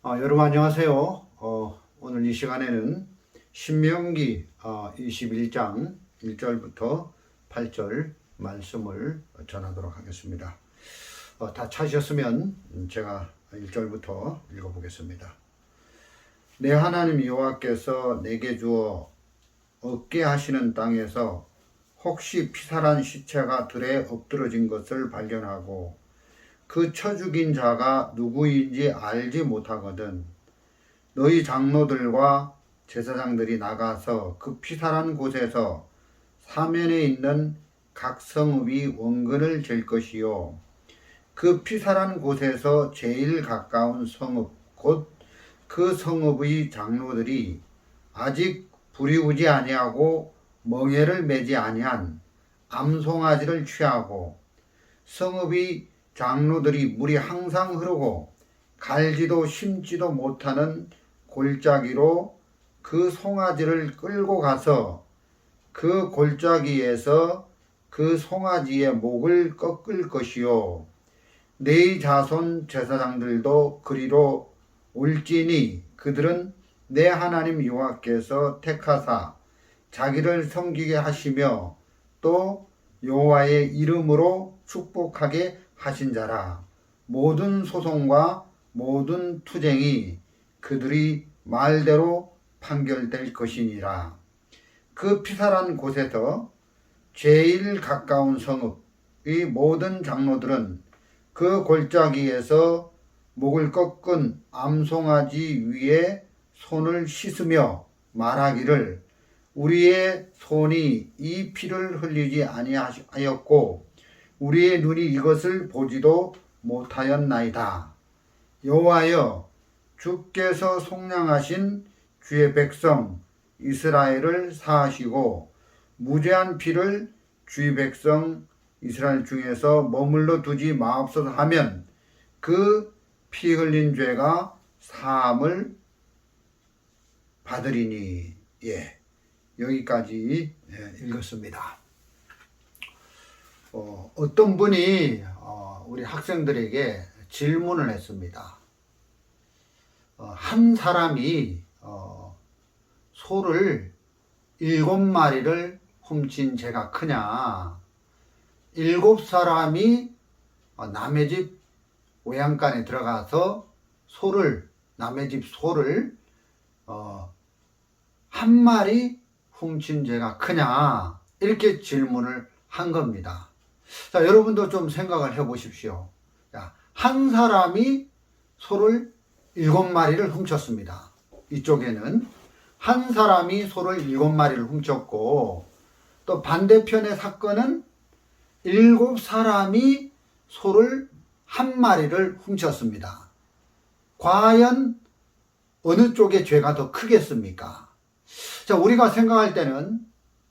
여러분 안녕하세요. 오늘 이 시간에는 신명기 21장 1절부터 8절 말씀을 전하도록 하겠습니다. 다 찾으셨으면 제가 1절부터 읽어보겠습니다. 내 하나님 여호와께서 내게 주어 얻게 하시는 땅에서 혹시 피살한 시체가 들에 엎드러진 것을 발견하고 그 쳐 죽인 자가 누구인지 알지 못하거든 너희 장로들과 제사장들이 나가서 그 피살한 곳에서 사면에 있는 각 성읍이 원근을 잴 것이요 그 피살한 곳에서 제일 가까운 성읍 곧 그 성읍의 장로들이 아직 부리우지 아니하고 멍에를 매지 아니한 암송아지를 취하고 성읍이 장로들이 물이 항상 흐르고 갈지도 심지도 못하는 골짜기로 그 송아지를 끌고 가서 그 골짜기에서 그 송아지의 목을 꺾을 것이요 네 자손 제사장들도 그리로 올지니 그들은 내 하나님 여호와께서 택하사 자기를 섬기게 하시며 또 여호와의 이름으로 축복하게 하신 자라. 모든 소송과 모든 투쟁이 그들이 말대로 판결될 것이니라. 그 피살한 곳에서 제일 가까운 성읍의 모든 장로들은 그 골짜기에서 목을 꺾은 암송아지 위에 손을 씻으며 말하기를 우리의 손이 이 피를 흘리지 아니하였고 우리의 눈이 이것을 보지도 못하였나이다. 여호와여 주께서 속량하신 주의 백성 이스라엘을 사하시고 무죄한 피를 주의 백성 이스라엘 중에서 머물러 두지 마옵소서 하면 그 피 흘린 죄가 사함을 받으리니. 여기까지 읽었습니다. 어떤 분이 우리 학생들에게 질문을 했습니다. 한 사람이 소를 7마리를 훔친 죄가 크냐, 7사람이 남의 집 외양간에 들어가서 남의 집 소를 한 마리 훔친 죄가 크냐, 이렇게 질문을 한 겁니다. 자, 여러분도 좀 생각을 해 보십시오. 자, 한 사람이 소를 7마리를 훔쳤습니다. 이쪽에는 한 사람이 소를 7마리를 훔쳤고, 또 반대편의 사건은 7사람이 소를 한 마리를 훔쳤습니다. 과연 어느 쪽의 죄가 더 크겠습니까? 자, 우리가 생각할 때는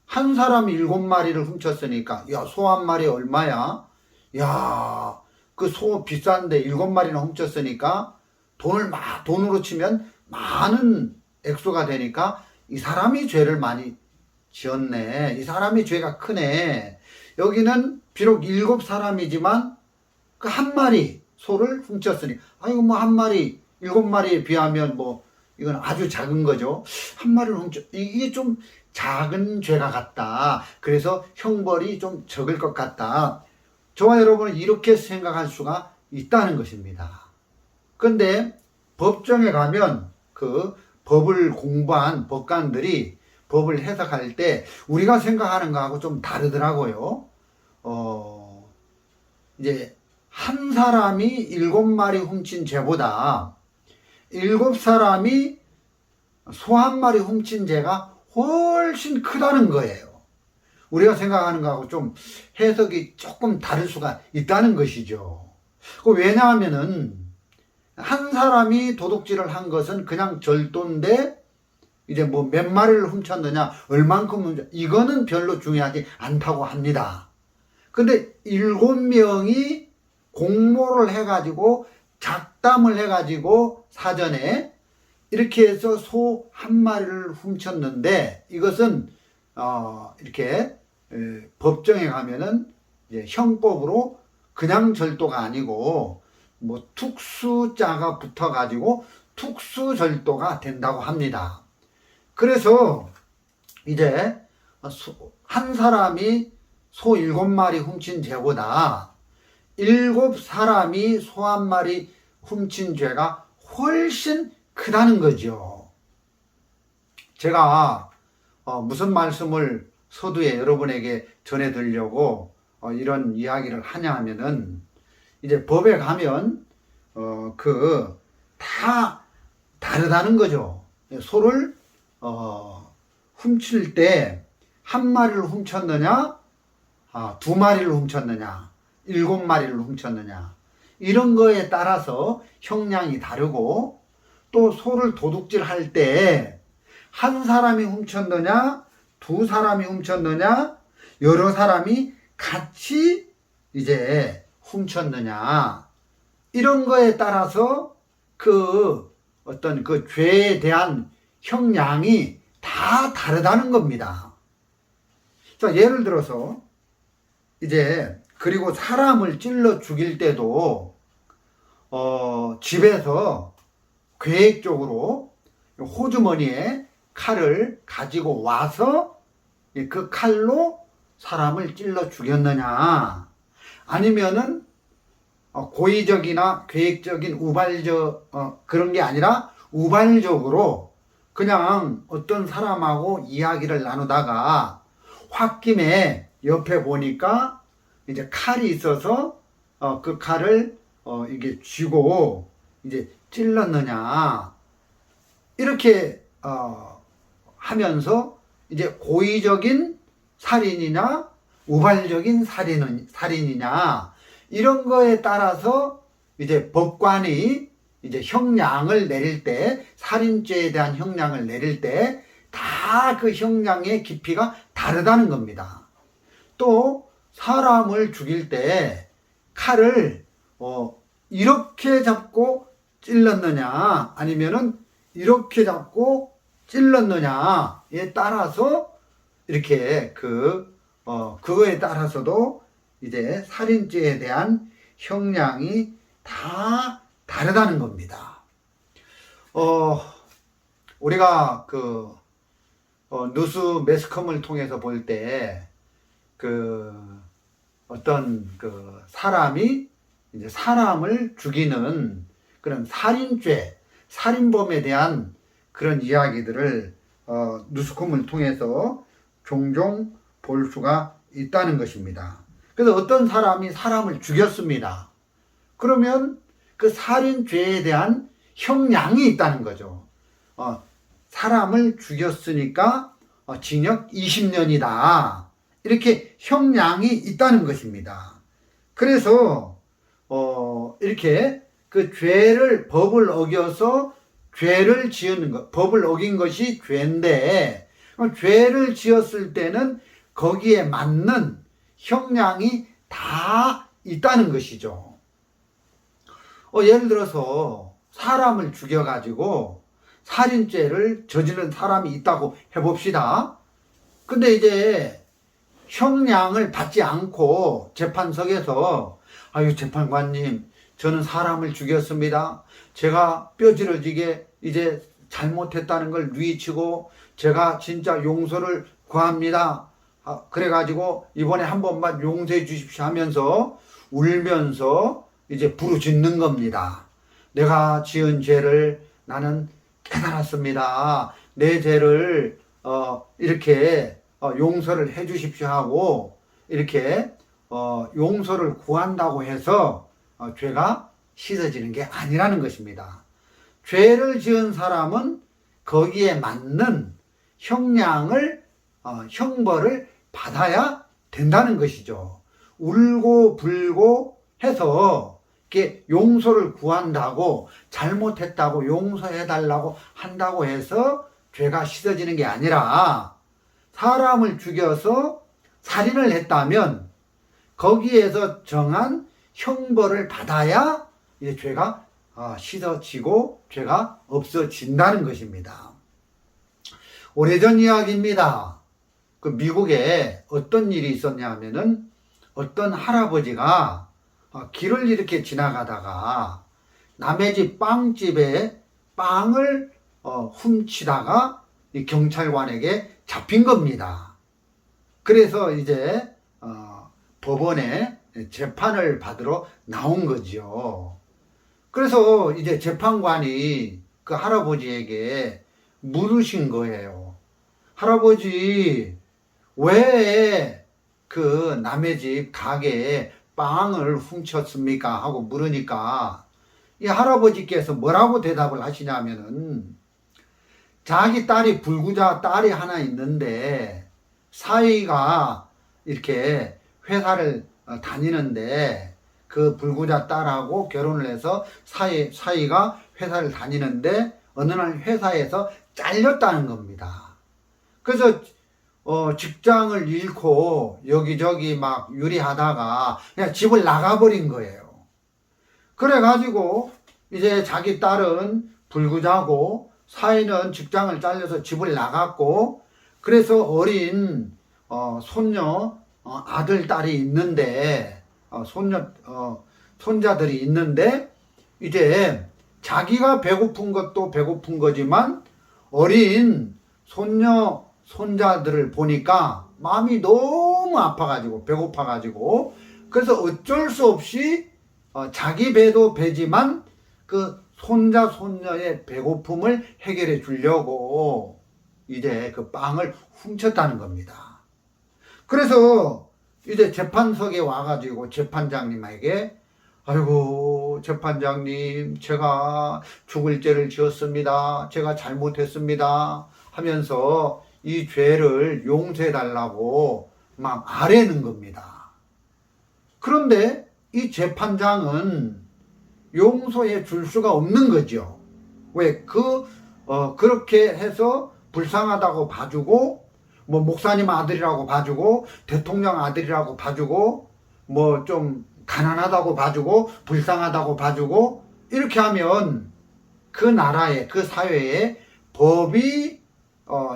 한 사람이 7마리를 훔쳤으니까, 소 한 마리 얼마야? 그 소 비싼데 7마리나 훔쳤으니까 돈으로 치면 많은 액수가 되니까 이 사람이 죄를 많이 지었네. 이 사람이 죄가 크네. 여기는 비록 7사람이지만 그 한 마리 소를 훔쳤으니, 한 마리, 7마리에 비하면 이건 아주 작은 거죠. 한 마리를 이게 좀 작은 죄가 같다. 그래서 형벌이 좀 적을 것 같다. 저와 여러분은 이렇게 생각할 수가 있다는 것입니다. 그런데 법정에 가면 그 법을 공부한 법관들이 법을 해석할 때 우리가 생각하는 거하고 좀 다르더라고요. 이제 한 사람이 7마리 훔친 죄보다 7사람이 소 한 마리 훔친 죄가 훨씬 크다는 거예요. 우리가 생각하는 거하고 좀 해석이 조금 다를 수가 있다는 것이죠. 왜냐하면은 한 사람이 도둑질을 한 것은 그냥 절도인데 이제 몇 마리를 훔쳤느냐, 얼만큼 훔쳤느냐, 이거는 별로 중요하지 않다고 합니다. 근데 7명이 공모를 해가지고 작담을 해가지고 사전에 이렇게 해서 소 한 마리를 훔쳤는데, 이것은 이렇게 법정에 가면은 이제 형법으로 그냥 절도가 아니고 특수자가 붙어가지고 특수절도가 된다고 합니다. 그래서 이제 한 사람이 소 7마리 훔친 죄보다 7사람이 소 1마리 훔친 죄가 훨씬 크다는 거죠. 제가 무슨 말씀을 서두에 여러분에게 전해드리려고 이런 이야기를 하냐 하면은, 이제 법에 가면 다 다르다는 거죠. 소를 훔칠 때 1마리를 훔쳤느냐, 2마리를 훔쳤느냐, 7마리를 훔쳤느냐, 이런 거에 따라서 형량이 다르고, 또 소를 도둑질 할 때 한 사람이 훔쳤느냐, 2사람이 훔쳤느냐, 여러 사람이 같이 이제 훔쳤느냐, 이런 거에 따라서 어떤 죄에 대한 형량이 다 다르다는 겁니다. 자, 예를 들어서 이제, 그리고 사람을 찔러 죽일 때도 집에서 계획적으로 호주머니에 칼을 가지고 와서 그 칼로 사람을 찔러 죽였느냐, 아니면은 고의적이나 계획적인 그런 게 아니라 우발적으로 그냥 어떤 사람하고 이야기를 나누다가 홧김에 옆에 보니까 이제 칼이 있어서 그 칼을 이게 쥐고 이제 찔렀느냐, 이렇게 하면서 이제 고의적인 살인이냐 우발적인 살인이냐, 이런 거에 따라서 이제 법관이 이제 형량을 내릴 때, 살인죄에 대한 형량을 내릴 때 다 그 형량의 깊이가 다르다는 겁니다. 또 사람을 죽일 때 칼을 이렇게 잡고 찔렀느냐, 아니면은 이렇게 잡고 찔렀느냐에 따라서 이렇게 그거에 따라서도 이제 살인죄에 대한 형량이 다 다르다는 겁니다. 우리가 뉴스 매스컴을 통해서 볼 때 어떤 사람이 이제 사람을 죽이는 그런 살인죄, 살인범에 대한 그런 이야기들을 뉴스컴을 통해서 종종 볼 수가 있다는 것입니다. 그래서 어떤 사람이 사람을 죽였습니다. 그러면 그 살인죄에 대한 형량이 있다는 거죠. 사람을 죽였으니까 징역 20년이다. 이렇게 형량이 있다는 것입니다. 그래서 이렇게 그 죄를, 법을 어겨서 죄를 지은 것, 법을 어긴 것이 죄인데, 죄를 지었을 때는 거기에 맞는 형량이 다 있다는 것이죠. 예를 들어서 사람을 죽여가지고 살인죄를 저지른 사람이 있다고 해봅시다. 근데 이제 형량을 받지 않고 재판석에서, 아유, 재판관님, 저는 사람을 죽였습니다. 제가 뼈지러지게 이제 잘못했다는 걸 뉘우치고 제가 진짜 용서를 구합니다. 그래가지고 이번에 한 번만 용서해 주십시오 하면서 울면서 이제 부르짖는 겁니다. 내가 지은 죄를 나는 깨달았습니다. 내 죄를 이렇게 용서를 해 주십시오 하고 이렇게 용서를 구한다고 해서 죄가 씻어지는 게 아니라는 것입니다. 죄를 지은 사람은 거기에 맞는 형벌을 받아야 된다는 것이죠. 울고 불고 해서 이렇게 용서를 구한다고, 잘못했다고 용서해달라고 한다고 해서 죄가 씻어지는 게 아니라, 사람을 죽여서 살인을 했다면 거기에서 정한 형벌을 받아야 이제 죄가 씻어지고 죄가 없어진다는 것입니다. 오래전 이야기입니다. 미국에 어떤 일이 있었냐 하면은, 어떤 할아버지가 길을 이렇게 지나가다가 남의 집 빵집에 빵을 훔치다가 이 경찰관에게 잡힌 겁니다. 그래서 이제 법원에 재판을 받으러 나온 거지요. 그래서 이제 재판관이 그 할아버지에게 물으신 거예요. 할아버지, 왜 그 남의 집 가게에 빵을 훔쳤습니까? 하고 물으니까 이 할아버지께서 뭐라고 대답을 하시냐면은, 자기 딸이 불구자 딸이 하나 있는데 사위가 이렇게 회사를 다니는데, 그 불구자 딸하고 결혼을 해서 사위가 회사를 다니는데 어느 날 회사에서 잘렸다는 겁니다. 그래서 직장을 잃고 여기저기 막 유리하다가 그냥 집을 나가버린 거예요. 그래가지고 이제 자기 딸은 불구자고 사위는 직장을 잘려서 집을 나갔고, 그래서 어린 손녀 아들 딸이 있는데 손자들이 있는데, 이제 자기가 배고픈 것도 배고픈 거지만 어린 손자들을 보니까 마음이 너무 아파가지고 배고파가지고, 그래서 어쩔 수 없이 자기 배도 배지만 그 손자의 배고픔을 해결해 주려고 이제 그 빵을 훔쳤다는 겁니다. 그래서 이제 재판석에 와가지고 재판장님에게, 아이고 재판장님, 제가 죽을 죄를 지었습니다. 제가 잘못했습니다 하면서 이 죄를 용서해 달라고 막 아뢰는 겁니다. 그런데 이 재판장은 용서해 줄 수가 없는 거죠. 왜? 그렇게 해서 불쌍하다고 봐주고, 뭐 목사님 아들이라고 봐주고, 대통령 아들이라고 봐주고, 뭐 좀 가난하다고 봐주고, 불쌍하다고 봐주고, 이렇게 하면 그 나라에, 그 사회에 법이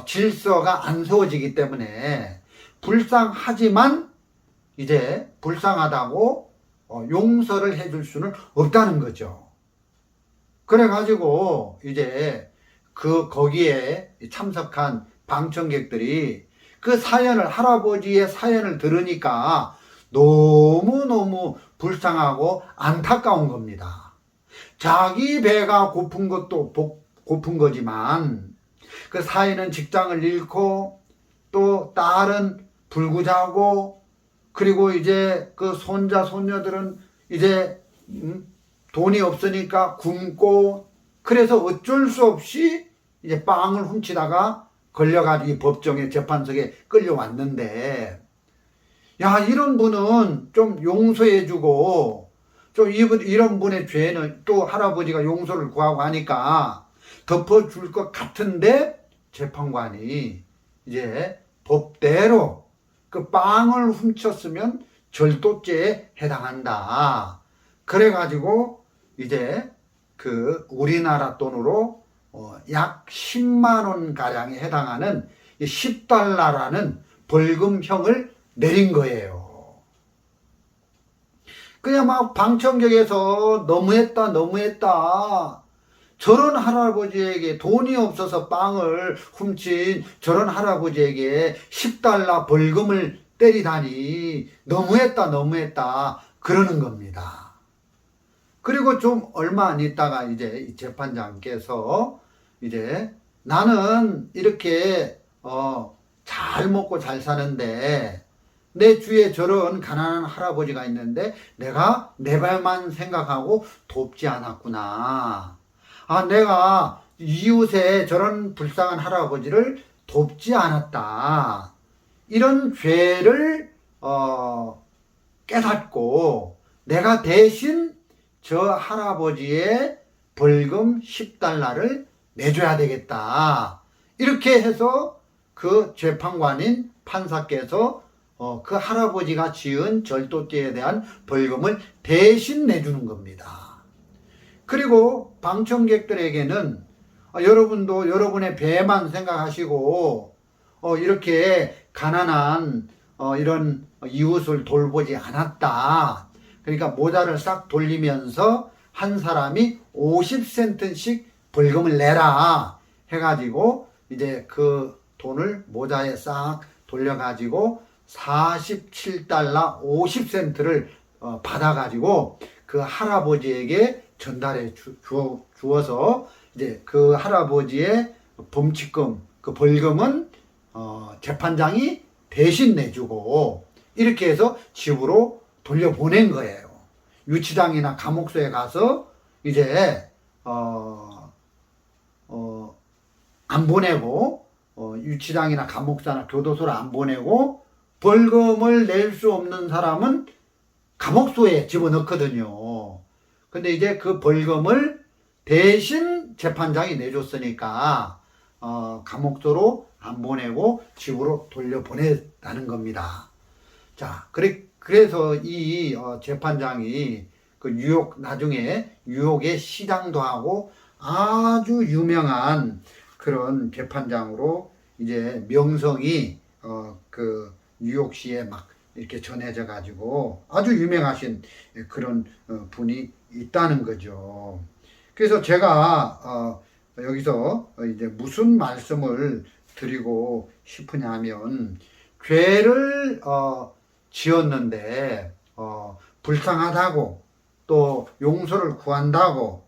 질서가 안 세워지기 때문에 불쌍하지만 이제 불쌍하다고 용서를 해줄 수는 없다는 거죠. 그래가지고 이제 거기에 참석한 방청객들이 그 할아버지의 사연을 들으니까 너무너무 불쌍하고 안타까운 겁니다. 자기 배가 고픈 것도 고픈 거지만 그 사위는 직장을 잃고 또 딸은 불구자고, 그리고 이제 그 손자들은 이제 돈이 없으니까 굶고, 그래서 어쩔 수 없이 이제 빵을 훔치다가 걸려가지고 이 법정의 재판석에 끌려왔는데, 야, 이런 분은 좀 용서해주고, 좀 이런 분의 죄는 또 할아버지가 용서를 구하고 하니까 덮어줄 것 같은데, 재판관이 이제 법대로 그 빵을 훔쳤으면 절도죄에 해당한다. 그래가지고 이제 그 우리나라 돈으로 약 10만 원 가량에 해당하는 10달러라는 벌금형을 내린 거예요. 그냥 막 방청객에서 너무했다. 저런 할아버지에게, 돈이 없어서 빵을 훔친 저런 할아버지에게 10달러 벌금을 때리다니 너무했다 그러는 겁니다. 그리고 좀 얼마 안 있다가 이제 이 재판장께서 이제, 나는 이렇게 잘 먹고 잘 사는데 내 주위에 저런 가난한 할아버지가 있는데 내가 내 발만 생각하고 돕지 않았구나. 내가 이웃에 저런 불쌍한 할아버지를 돕지 않았다. 이런 죄를 깨닫고 내가 대신 저 할아버지의 벌금 10달러를 내줘야 되겠다. 이렇게 해서 그 재판관인 판사께서 그 할아버지가 지은 절도죄에 대한 벌금을 대신 내주는 겁니다. 그리고 방청객들에게는 여러분도 여러분의 배만 생각하시고 이렇게 가난한 이런 이웃을 돌보지 않았다. 그러니까 모자를 싹 돌리면서 한 사람이 50센트씩 벌금을 내라 해가지고 이제 그 돈을 모자에 싹 돌려가지고 47달러 50센트를 받아가지고 그 할아버지에게 전달해 주어서 이제 그 할아버지의 범칙금, 그 벌금은 재판장이 대신 내주고 이렇게 해서 집으로 돌려보낸 거예요. 유치장이나 감옥소에 가서 이제 안 보내고 유치장이나 감옥사나 교도소를 안 보내고 벌금을 낼 수 없는 사람은 감옥소에 집어넣거든요. 근데 이제 그 벌금을 대신 재판장이 내줬으니까 감옥소로 안 보내고 집으로 돌려보냈다는 겁니다. 자, 그래서 이 재판장이 그 나중에 뉴욕의 시장도 하고 아주 유명한 그런 재판장으로 이제 명성이 그 뉴욕시에 막 이렇게 전해져 가지고 아주 유명하신 그런 분이 있다는 거죠. 그래서 제가 여기서 이제 무슨 말씀을 드리고 싶으냐 하면 죄를 지었는데 불쌍하다고 또 용서를 구한다고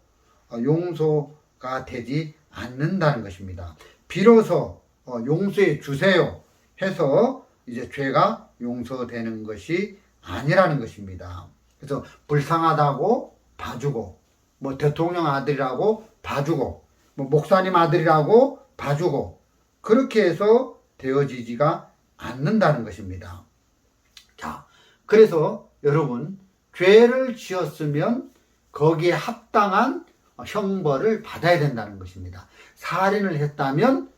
용서가 되지 않는다는 것입니다. 비로소 용서해 주세요 해서 이제 죄가 용서되는 것이 아니라는 것입니다. 그래서 불쌍하다고 봐주고 뭐 대통령 아들이라고 봐주고 뭐 목사님 아들이라고 봐주고 그렇게 해서 되어지지가 않는다는 것입니다. 자, 그래서 여러분 죄를 지었으면 거기에 합당한 형벌을 받아야 된다는 것입니다. 살인을 했다면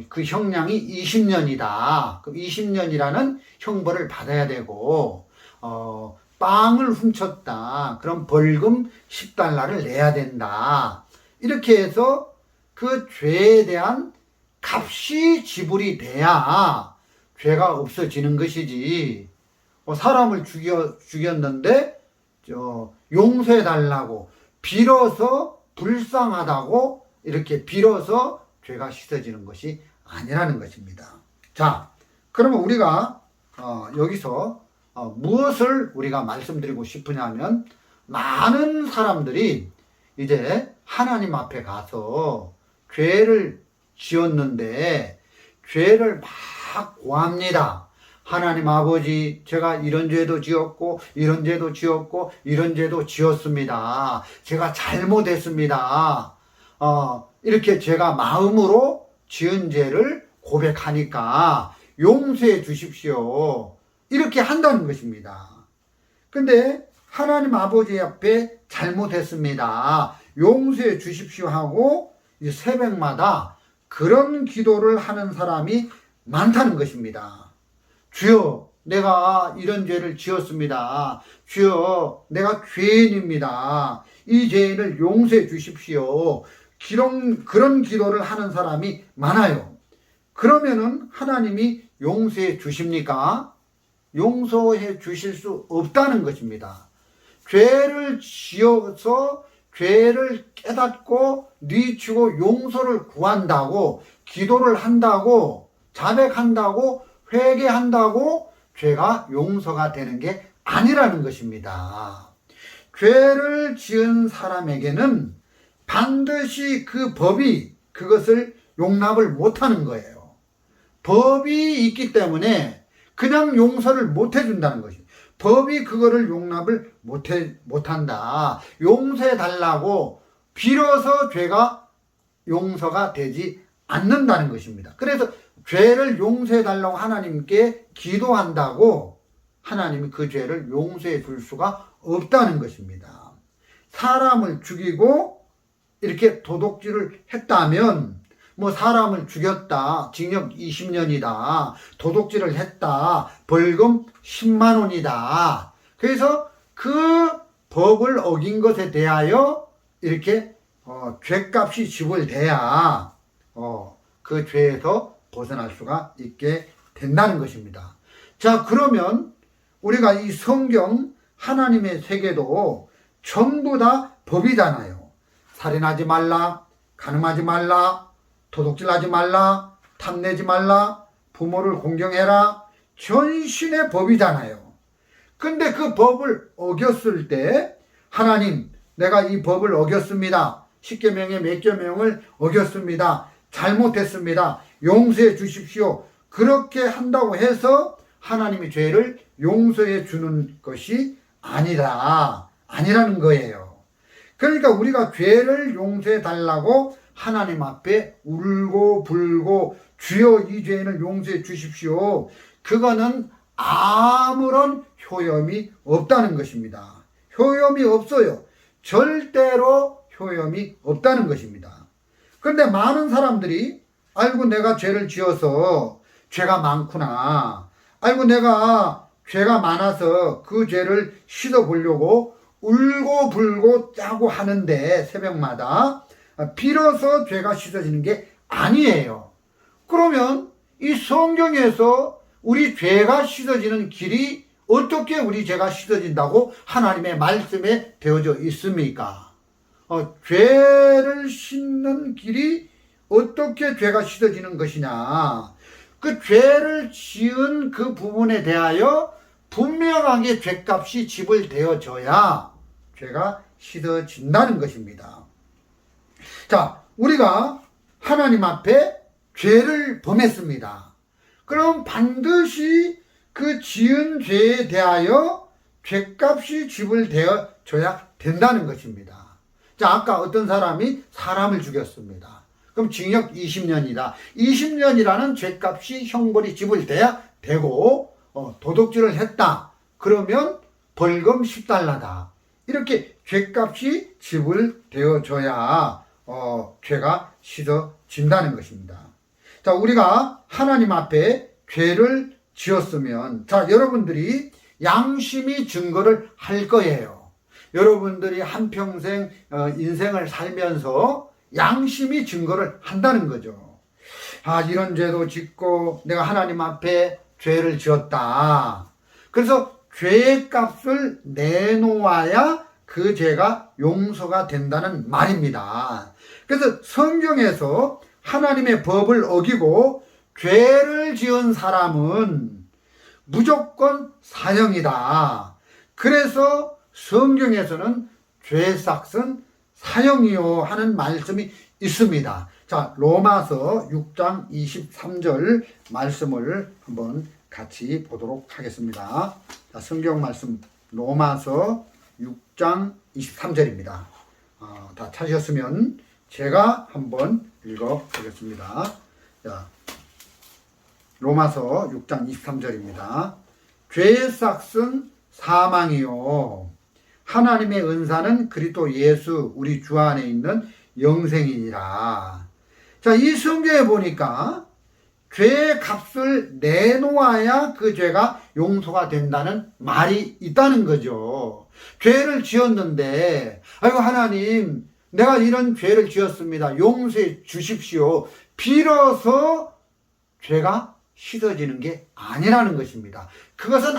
그 형량이 20년이다. 그럼 20년이라는 형벌을 받아야 되고 빵을 훔쳤다. 그럼 벌금 10달러를 내야 된다. 이렇게 해서 그 죄에 대한 값이 지불이 돼야 죄가 없어지는 것이지. 사람을 죽였는데 용서해 달라고 빌어서 불쌍하다고 이렇게 빌어서 죄가 씻어지는 것이 아니라는 것입니다. 자, 그러면 우리가 여기서 무엇을 우리가 말씀드리고 싶으냐면 많은 사람들이 이제 하나님 앞에 가서 죄를 지었는데 죄를 막 고합니다. 하나님 아버지, 제가 이런 죄도 지었고 이런 죄도 지었고 이런 죄도 지었습니다. 제가 잘못했습니다. 이렇게 제가 마음으로 지은 죄를 고백하니까 용서해 주십시오. 이렇게 한다는 것입니다. 근데 하나님 아버지 앞에 잘못했습니다. 용서해 주십시오 하고 새벽마다 그런 기도를 하는 사람이 많다는 것입니다. 주여, 내가 이런 죄를 지었습니다. 주여, 내가 죄인입니다. 이 죄인을 용서해 주십시오. 그런 기도를 하는 사람이 많아요. 그러면은 하나님이 용서해 주십니까? 용서해 주실 수 없다는 것입니다. 죄를 지어서 죄를 깨닫고 뉘치고 용서를 구한다고 기도를 한다고 자백한다고 회개한다고 죄가 용서가 되는 게 아니라는 것입니다. 죄를 지은 사람에게는 반드시 그 법이 그것을 용납을 못하는 거예요. 법이 있기 때문에 그냥 용서를 못 해준다는 것이에요. 법이 그거를 용납을 못한다. 용서해 달라고 빌어서 죄가 용서가 되지 않는다는 것입니다. 그래서 죄를 용서해 달라고 하나님께 기도한다고 하나님이 그 죄를 용서해 줄 수가 없다는 것입니다. 사람을 죽이고 이렇게 도둑질을 했다면 뭐 사람을 죽였다, 징역 20년이다, 도둑질을 했다, 벌금 10만 원이다. 그래서 그 법을 어긴 것에 대하여 이렇게 죄값이 지불돼야 그 죄에서 벗어날 수가 있게 된다는 것입니다. 자, 그러면 우리가 이 성경 하나님의 세계도 전부 다 법이잖아요. 살인하지 말라, 간음하지 말라, 도둑질하지 말라, 탐내지 말라, 부모를 공경해라. 전신의 법이잖아요. 근데 그 법을 어겼을 때 하나님, 내가 이 법을 어겼습니다. 10계명의 몇 계명을 어겼습니다. 잘못했습니다. 용서해 주십시오. 그렇게 한다고 해서 하나님이 죄를 용서해 주는 것이 아니라는 거예요. 그러니까 우리가 죄를 용서해 달라고 하나님 앞에 울고 불고 주여 이 죄는 용서해 주십시오. 그거는 아무런 효험이 없다는 것입니다. 효험이 없어요. 절대로 효험이 없다는 것입니다. 그런데 많은 사람들이 아이고 내가 죄를 지어서 죄가 많구나. 아이고 내가 죄가 많아서 그 죄를 씻어보려고 울고 불고 짜고 하는데 새벽마다 비로소 죄가 씻어지는 게 아니에요. 그러면 이 성경에서 우리 죄가 씻어지는 길이 어떻게 우리 죄가 씻어진다고 하나님의 말씀에 되어져 있습니까? 죄를 씻는 길이 어떻게 죄가 씻어지는 것이냐? 그 죄를 지은 그 부분에 대하여 분명하게 죄값이 지불되어져야 죄가 씻어진다는 것입니다. 자, 우리가 하나님 앞에 죄를 범했습니다. 그럼 반드시 그 지은 죄에 대하여 죄값이 지불되어져야 된다는 것입니다. 자, 아까 어떤 사람이 사람을 죽였습니다. 그럼 징역 20년이다. 20년이라는 죄값이 형벌이 지불돼야 되고 도둑질을 했다. 그러면 벌금 10달러다. 이렇게 죄값이 지불되어져야 죄가 씻어진다는 것입니다. 자, 우리가 하나님 앞에 죄를 지었으면 자, 여러분들이 양심이 증거를 할 거예요. 여러분들이 한평생 인생을 살면서 양심이 증거를 한다는 거죠. 아, 이런 죄도 짓고 내가 하나님 앞에 죄를 지었다. 그래서 죄의 값을 내놓아야 그 죄가 용서가 된다는 말입니다. 그래서 성경에서 하나님의 법을 어기고 죄를 지은 사람은 무조건 사형이다. 그래서 성경에서는 죄삭은 사형이요 하는 말씀이 있습니다. 자, 로마서 6장 23절 말씀을 한번 같이 보도록 하겠습니다. 자, 성경 말씀 로마서 6장 23절입니다. 다 찾으셨으면 제가 한번 읽어 보겠습니다. 자, 로마서 6장 23절입니다. 죄의 삭은 사망이요 하나님의 은사는 그리스도 예수 우리 주 안에 있는 영생이니라. 자, 이 성경에 보니까 죄의 값을 내놓아야 그 죄가 용서가 된다는 말이 있다는 거죠. 죄를 지었는데 아이고 하나님 내가 이런 죄를 지었습니다. 용서해 주십시오. 비로소 죄가 씻어지는 게 아니라는 것입니다. 그것은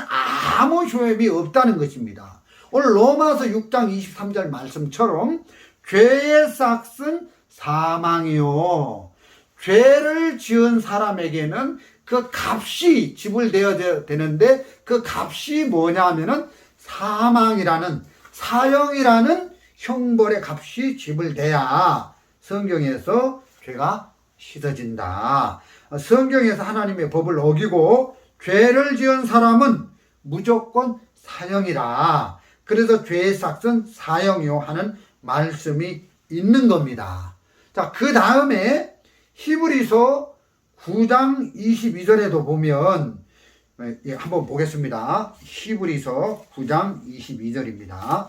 아무 효험이 없다는 것입니다. 오늘 로마서 6장 23절 말씀처럼 죄의 삭은 사망이요. 죄를 지은 사람에게는 그 값이 지불되어야 되는데 그 값이 뭐냐면은 사망이라는 사형이라는 형벌의 값이 지불돼야 성경에서 죄가 씻어진다. 성경에서 하나님의 법을 어기고 죄를 지은 사람은 무조건 사형이라. 그래서 죄의 삭은 사형이요 하는 말씀이 있는 겁니다. 자, 그 다음에 히브리서 9장 22절에도 보면 한번 보겠습니다. 히브리서 9장 22절입니다.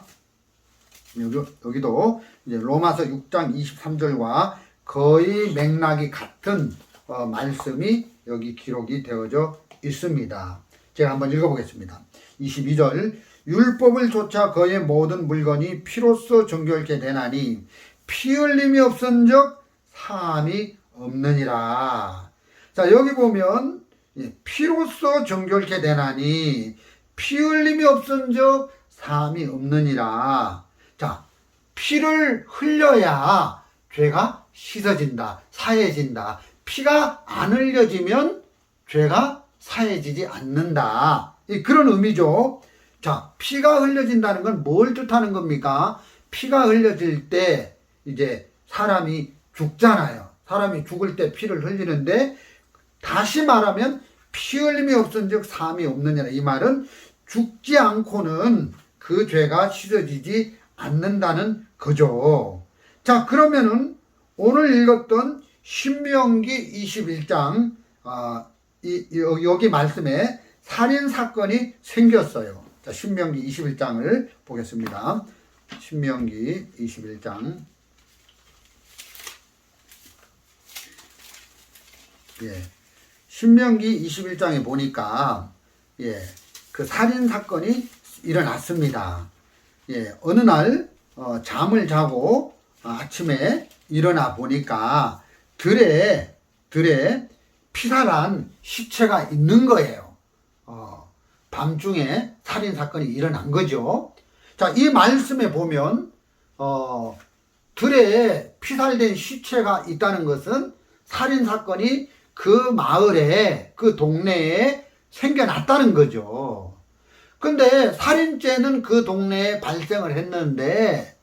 여기도 이제 로마서 6장 23절과 거의 맥락이 같은 말씀이 여기 기록이 되어져 있습니다. 제가 한번 읽어보겠습니다. 22절 율법을 쫓아 그의 모든 물건이 피로써 정결케 되나니 피 흘림이 없은즉 사함이 없느니라. 자, 여기 보면 피로써 정결케 되나니 피 흘림이 없은즉 사함이 없느니라. 자, 피를 흘려야 죄가 씻어진다, 사해진다. 피가 안 흘려지면 죄가 사해지지 않는다. 그런 의미죠. 자, 피가 흘려진다는 건 뭘 뜻하는 겁니까? 피가 흘려질 때 이제 사람이 죽잖아요. 사람이 죽을 때 피를 흘리는데, 다시 말하면 피 흘림이 없은즉 사함이 없느니라. 이 말은 죽지 않고는 그 죄가 씻어지지 않는다는 거죠. 자, 그러면은 오늘 읽었던 신명기 21장 여기 말씀에 살인 사건이 생겼어요. 자, 신명기 21장을 보겠습니다. 신명기 21장. 예. 신명기 21장에 보니까 그 살인 사건이 일어났습니다. 어느 날 잠을 자고 아침에 일어나 보니까 들에 피살한 시체가 있는 거예요. 밤중에 살인 사건이 일어난 거죠. 자, 이 말씀에 보면 들에 피살된 시체가 있다는 것은 살인 사건이 그 마을에, 그 동네에 생겨났다는 거죠. 근데 살인죄는 그 동네에 발생을 했는데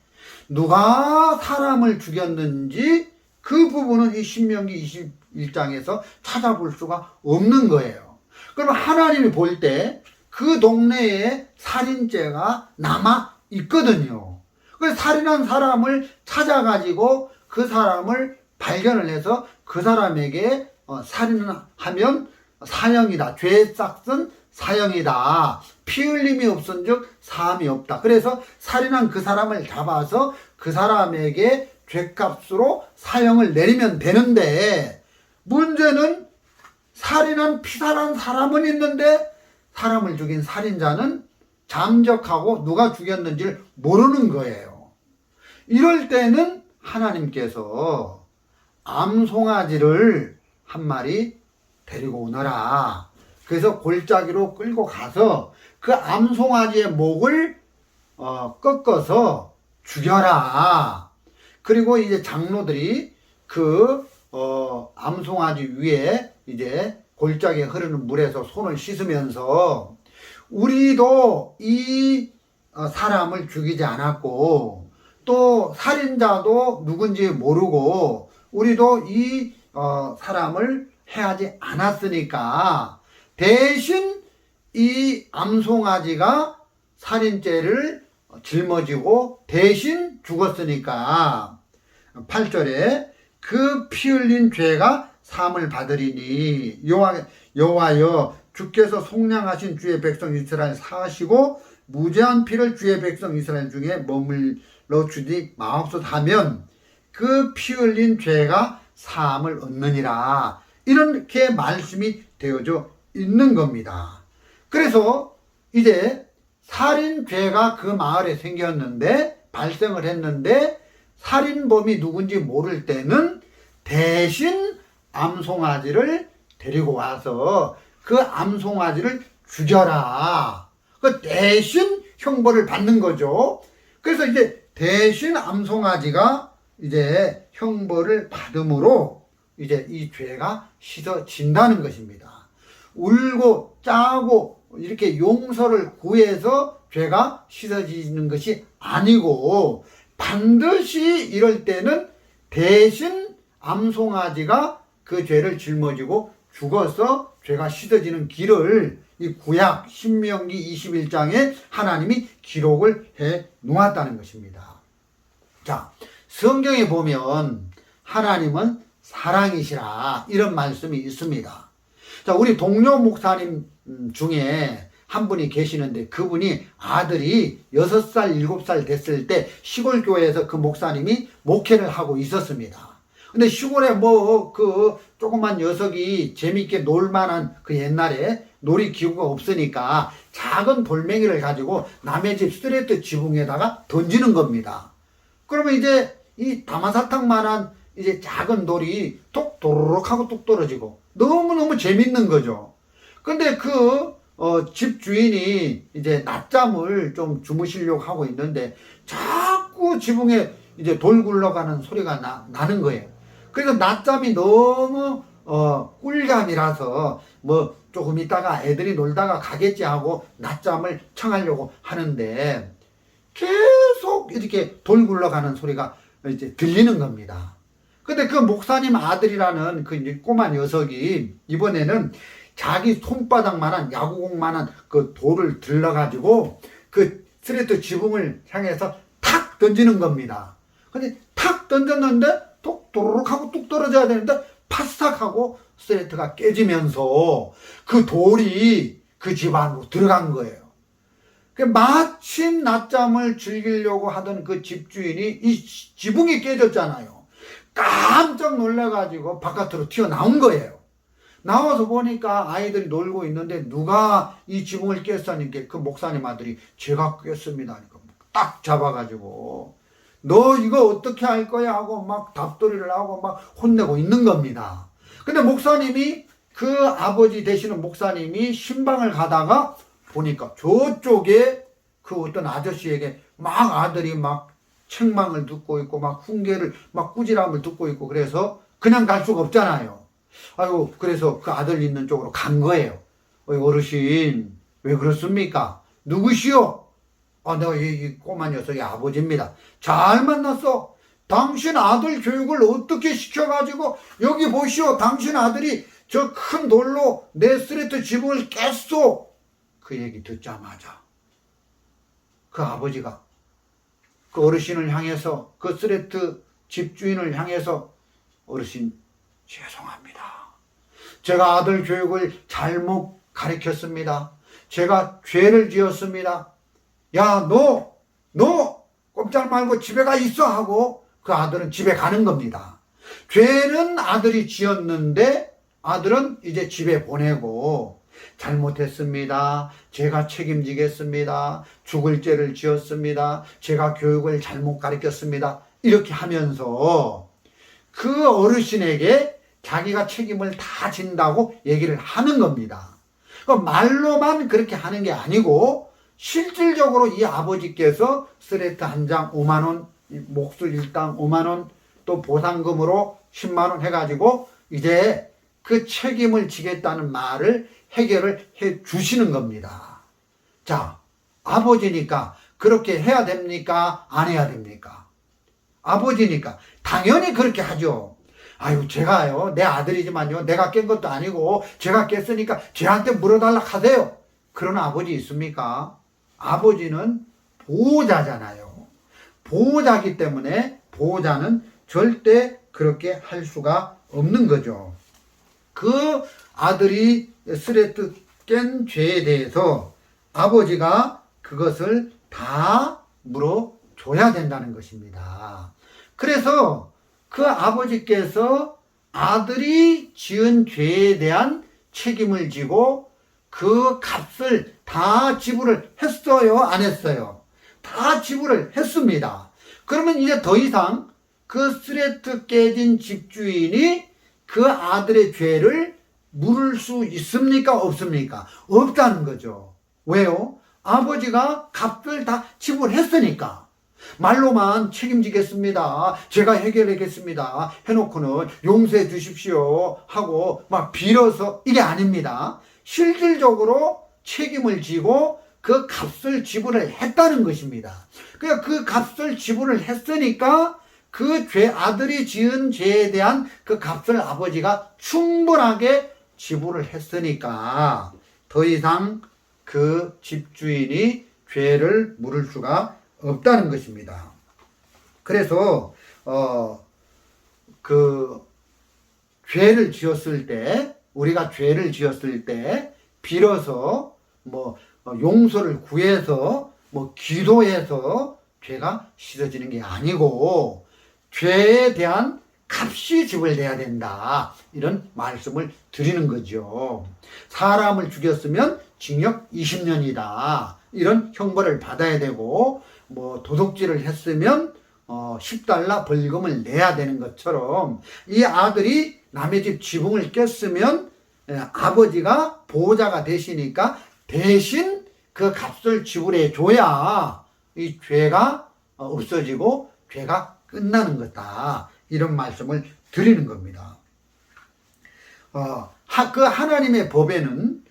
누가 사람을 죽였는지 그 부분은 이 신명기 21장에서 찾아볼 수가 없는 거예요. 그럼 하나님이 볼 때 그 동네에 살인죄가 남아 있거든요. 그래서 살인한 사람을 찾아가지고 그 사람을 발견을 해서 그 사람에게 살인하면 사형이다. 죄의 싹은 사형이다. 피 흘림이 없은즉 사함이 없다. 그래서 살인한 그 사람을 잡아서 그 사람에게 죄값으로 사형을 내리면 되는데, 문제는 살인한 피살한 사람은 있는데 사람을 죽인 살인자는 잠적하고 누가 죽였는지를 모르는 거예요. 이럴 때는 하나님께서 암송아지를 한 마리 데리고 오너라. 그래서 골짜기로 끌고 가서 그 암송아지의 목을 꺾어서 죽여라. 그리고 이제 장로들이 그 암송아지 위에 이제 골짜기에 흐르는 물에서 손을 씻으면서 우리도 이 사람을 죽이지 않았고 또 살인자도 누군지 모르고 우리도 이 사람을 해하지 않았으니까 대신 이 암송아지가 살인죄를 짊어지고 대신 죽었으니까 8절에 그 피 흘린 죄가 사함을 받으리니 여호와여 주께서 속량하신 주의 백성 이스라엘 사하시고 무죄한 피를 주의 백성 이스라엘 중에 머물러 주지 마옵소서 하면 그 피 흘린 죄가 사함을 얻느니라. 이렇게 말씀이 되어져 있는 겁니다. 그래서 이제 살인죄가 그 마을에 생겼는데 발생을 했는데 살인범이 누군지 모를 때는 대신 암송아지를 데리고 와서 그 암송아지를 죽여라. 그 대신 형벌을 받는 거죠. 그래서 이제 대신 암송아지가 이제 형벌을 받음으로 이제 이 죄가 씻어진다는 것입니다. 울고 짜고 이렇게 용서를 구해서 죄가 씻어지는 것이 아니고 반드시 이럴 때는 대신 암송아지가 그 죄를 짊어지고 죽어서 죄가 씻어지는 길을 이 구약 신명기 21장에 하나님이 기록을 해 놓았다는 것입니다. 자, 성경에 보면 하나님은 사랑이시라 이런 말씀이 있습니다. 자, 우리 동료 목사님 중에 한 분이 계시는데 그분이 아들이 6살, 7살 됐을 때 시골 교회에서 그 목사님이 목회를 하고 있었습니다. 근데 시골에 그 조그만 녀석이 재밌게 놀만한 그 옛날에 놀이기구가 없으니까 작은 돌멩이를 가지고 남의 집 스트레이트 지붕에다가 던지는 겁니다. 그러면 이제 이 다마사탕만한 이제 작은 돌이 톡 도로록 하고 뚝 떨어지고 너무너무 재밌는 거죠. 근데 집 주인이 이제 낮잠을 좀 주무시려고 하고 있는데 자꾸 자꾸 지붕에 이제 돌 굴러가는 소리가 나는 거예요. 그래서 낮잠이 너무 꿀잠이라서 뭐 조금 있다가 애들이 놀다가 가겠지 하고 낮잠을 청하려고 하는데 계속 이렇게 돌 굴러가는 소리가 이제 들리는 겁니다. 근데 그 목사님 아들이라는 그 꼬마 녀석이 이번에는 자기 손바닥만한 야구공만한 그 돌을 들러가지고 그 스레트 지붕을 향해서 탁 던지는 겁니다. 근데 탁 던졌는데 톡 도로록 하고 뚝 떨어져야 되는데 파스탁 하고 스레트가 깨지면서 그 돌이 그 집 안으로 들어간 거예요. 마침 낮잠을 즐기려고 하던 그 집주인이 이 지붕이 깨졌잖아요. 깜짝 놀라가지고 바깥으로 튀어나온 거예요. 나와서 보니까 아이들이 놀고 있는데 누가 이 지붕을 깼으니까 그 목사님 아들이 제가 깼습니다 하니까 딱 잡아가지고 너 이거 어떻게 할 거야 하고 막 답돌이를 하고 막 혼내고 있는 겁니다. 근데 목사님이 그 아버지 되시는 목사님이 신방을 가다가 보니까 저쪽에 그 어떤 아저씨에게 막 아들이 막 책망을 듣고 있고 막 훈계를 막 꾸지람을 듣고 있고 그래서 그냥 갈 수가 없잖아요. 아이고 그래서 그 아들 있는 쪽으로 간 거예요. 어르신 왜 그렇습니까? 누구시오? 내가 이 꼬마 녀석의 아버지입니다. 잘 만났어. 당신 아들 교육을 어떻게 시켜가지고 여기 보시오. 당신 아들이 저 큰 돌로 내 스레트 지붕을 깼소. 그 얘기 듣자마자 그 아버지가 그 어르신을 향해서 그 스레트 집주인을 향해서 어르신 죄송합니다. 제가 아들 교육을 잘못 가르쳤습니다. 제가 죄를 지었습니다. 야, 너 꼼짝 말고 집에 가 있어 하고 그 아들은 집에 가는 겁니다. 죄는 아들이 지었는데 아들은 이제 집에 보내고 잘못했습니다. 제가 책임지겠습니다. 죽을 죄를 지었습니다. 제가 교육을 잘못 가르쳤습니다. 이렇게 하면서 그 어르신에게 자기가 책임을 다 진다고 얘기를 하는 겁니다. 말로만 그렇게 하는 게 아니고 실질적으로 이 아버지께서 스레트 한 장 5만 원, 목술 일당 5만 원, 또 보상금으로 10만 원 해가지고 이제 그 책임을 지겠다는 말을 해결을 해 주시는 겁니다. 자, 아버지니까 그렇게 해야 됩니까? 안 해야 됩니까? 아버지니까 당연히 그렇게 하죠. 아유, 제가요, 내 아들이지만요, 내가 깬 것도 아니고 제가 깼으니까 쟤한테 물어달라 하세요. 그런 아버지 있습니까? 아버지는 보호자잖아요. 보호자기 때문에 보호자는 절대 그렇게 할 수가 없는 거죠. 그 아들이 스레트 깬 죄에 대해서 아버지가 그것을 다 물어줘야 된다는 것입니다. 그래서 그 아버지께서 아들이 지은 죄에 대한 책임을 지고 그 값을 다 지불을 했어요? 안 했어요? 다 지불을 했습니다. 그러면 이제 더 이상 그 스레트 깨진 집주인이 그 아들의 죄를 물을 수 있습니까? 없습니까? 없다는 거죠. 왜요? 아버지가 값을 다 지불했으니까. 말로만 책임지겠습니다. 제가 해결하겠습니다. 해놓고는 용서해 주십시오 하고 막 빌어서 이게 아닙니다. 실질적으로 책임을 지고 그 값을 지불을 했다는 것입니다. 그러니까 그 값을 지불을 했으니까 그 아들이 지은 죄에 대한 그 값을 아버지가 충분하게 지불을 했으니까 더 이상 그 집주인이 죄를 물을 수가 없다는 것입니다. 그래서 그 죄를 지었을 때 우리가 죄를 지었을 때 빌어서 뭐 용서를 구해서 뭐 기도해서 죄가 씻어지는 게 아니고 죄에 대한 값이 지불돼야 된다. 이런 말씀을 드리는 거죠. 사람을 죽였으면 징역 20년이다. 이런 형벌을 받아야 되고 뭐 도둑질을 했으면 10달러 벌금을 내야 되는 것처럼 이 아들이 남의 집 지붕을 깼으면 아버지가 보호자가 되시니까 대신 그 값을 지불해 줘야 이 죄가 없어지고 죄가 끝나는 거다. 이런 말씀을 드리는 겁니다. 그 하나님의 법에는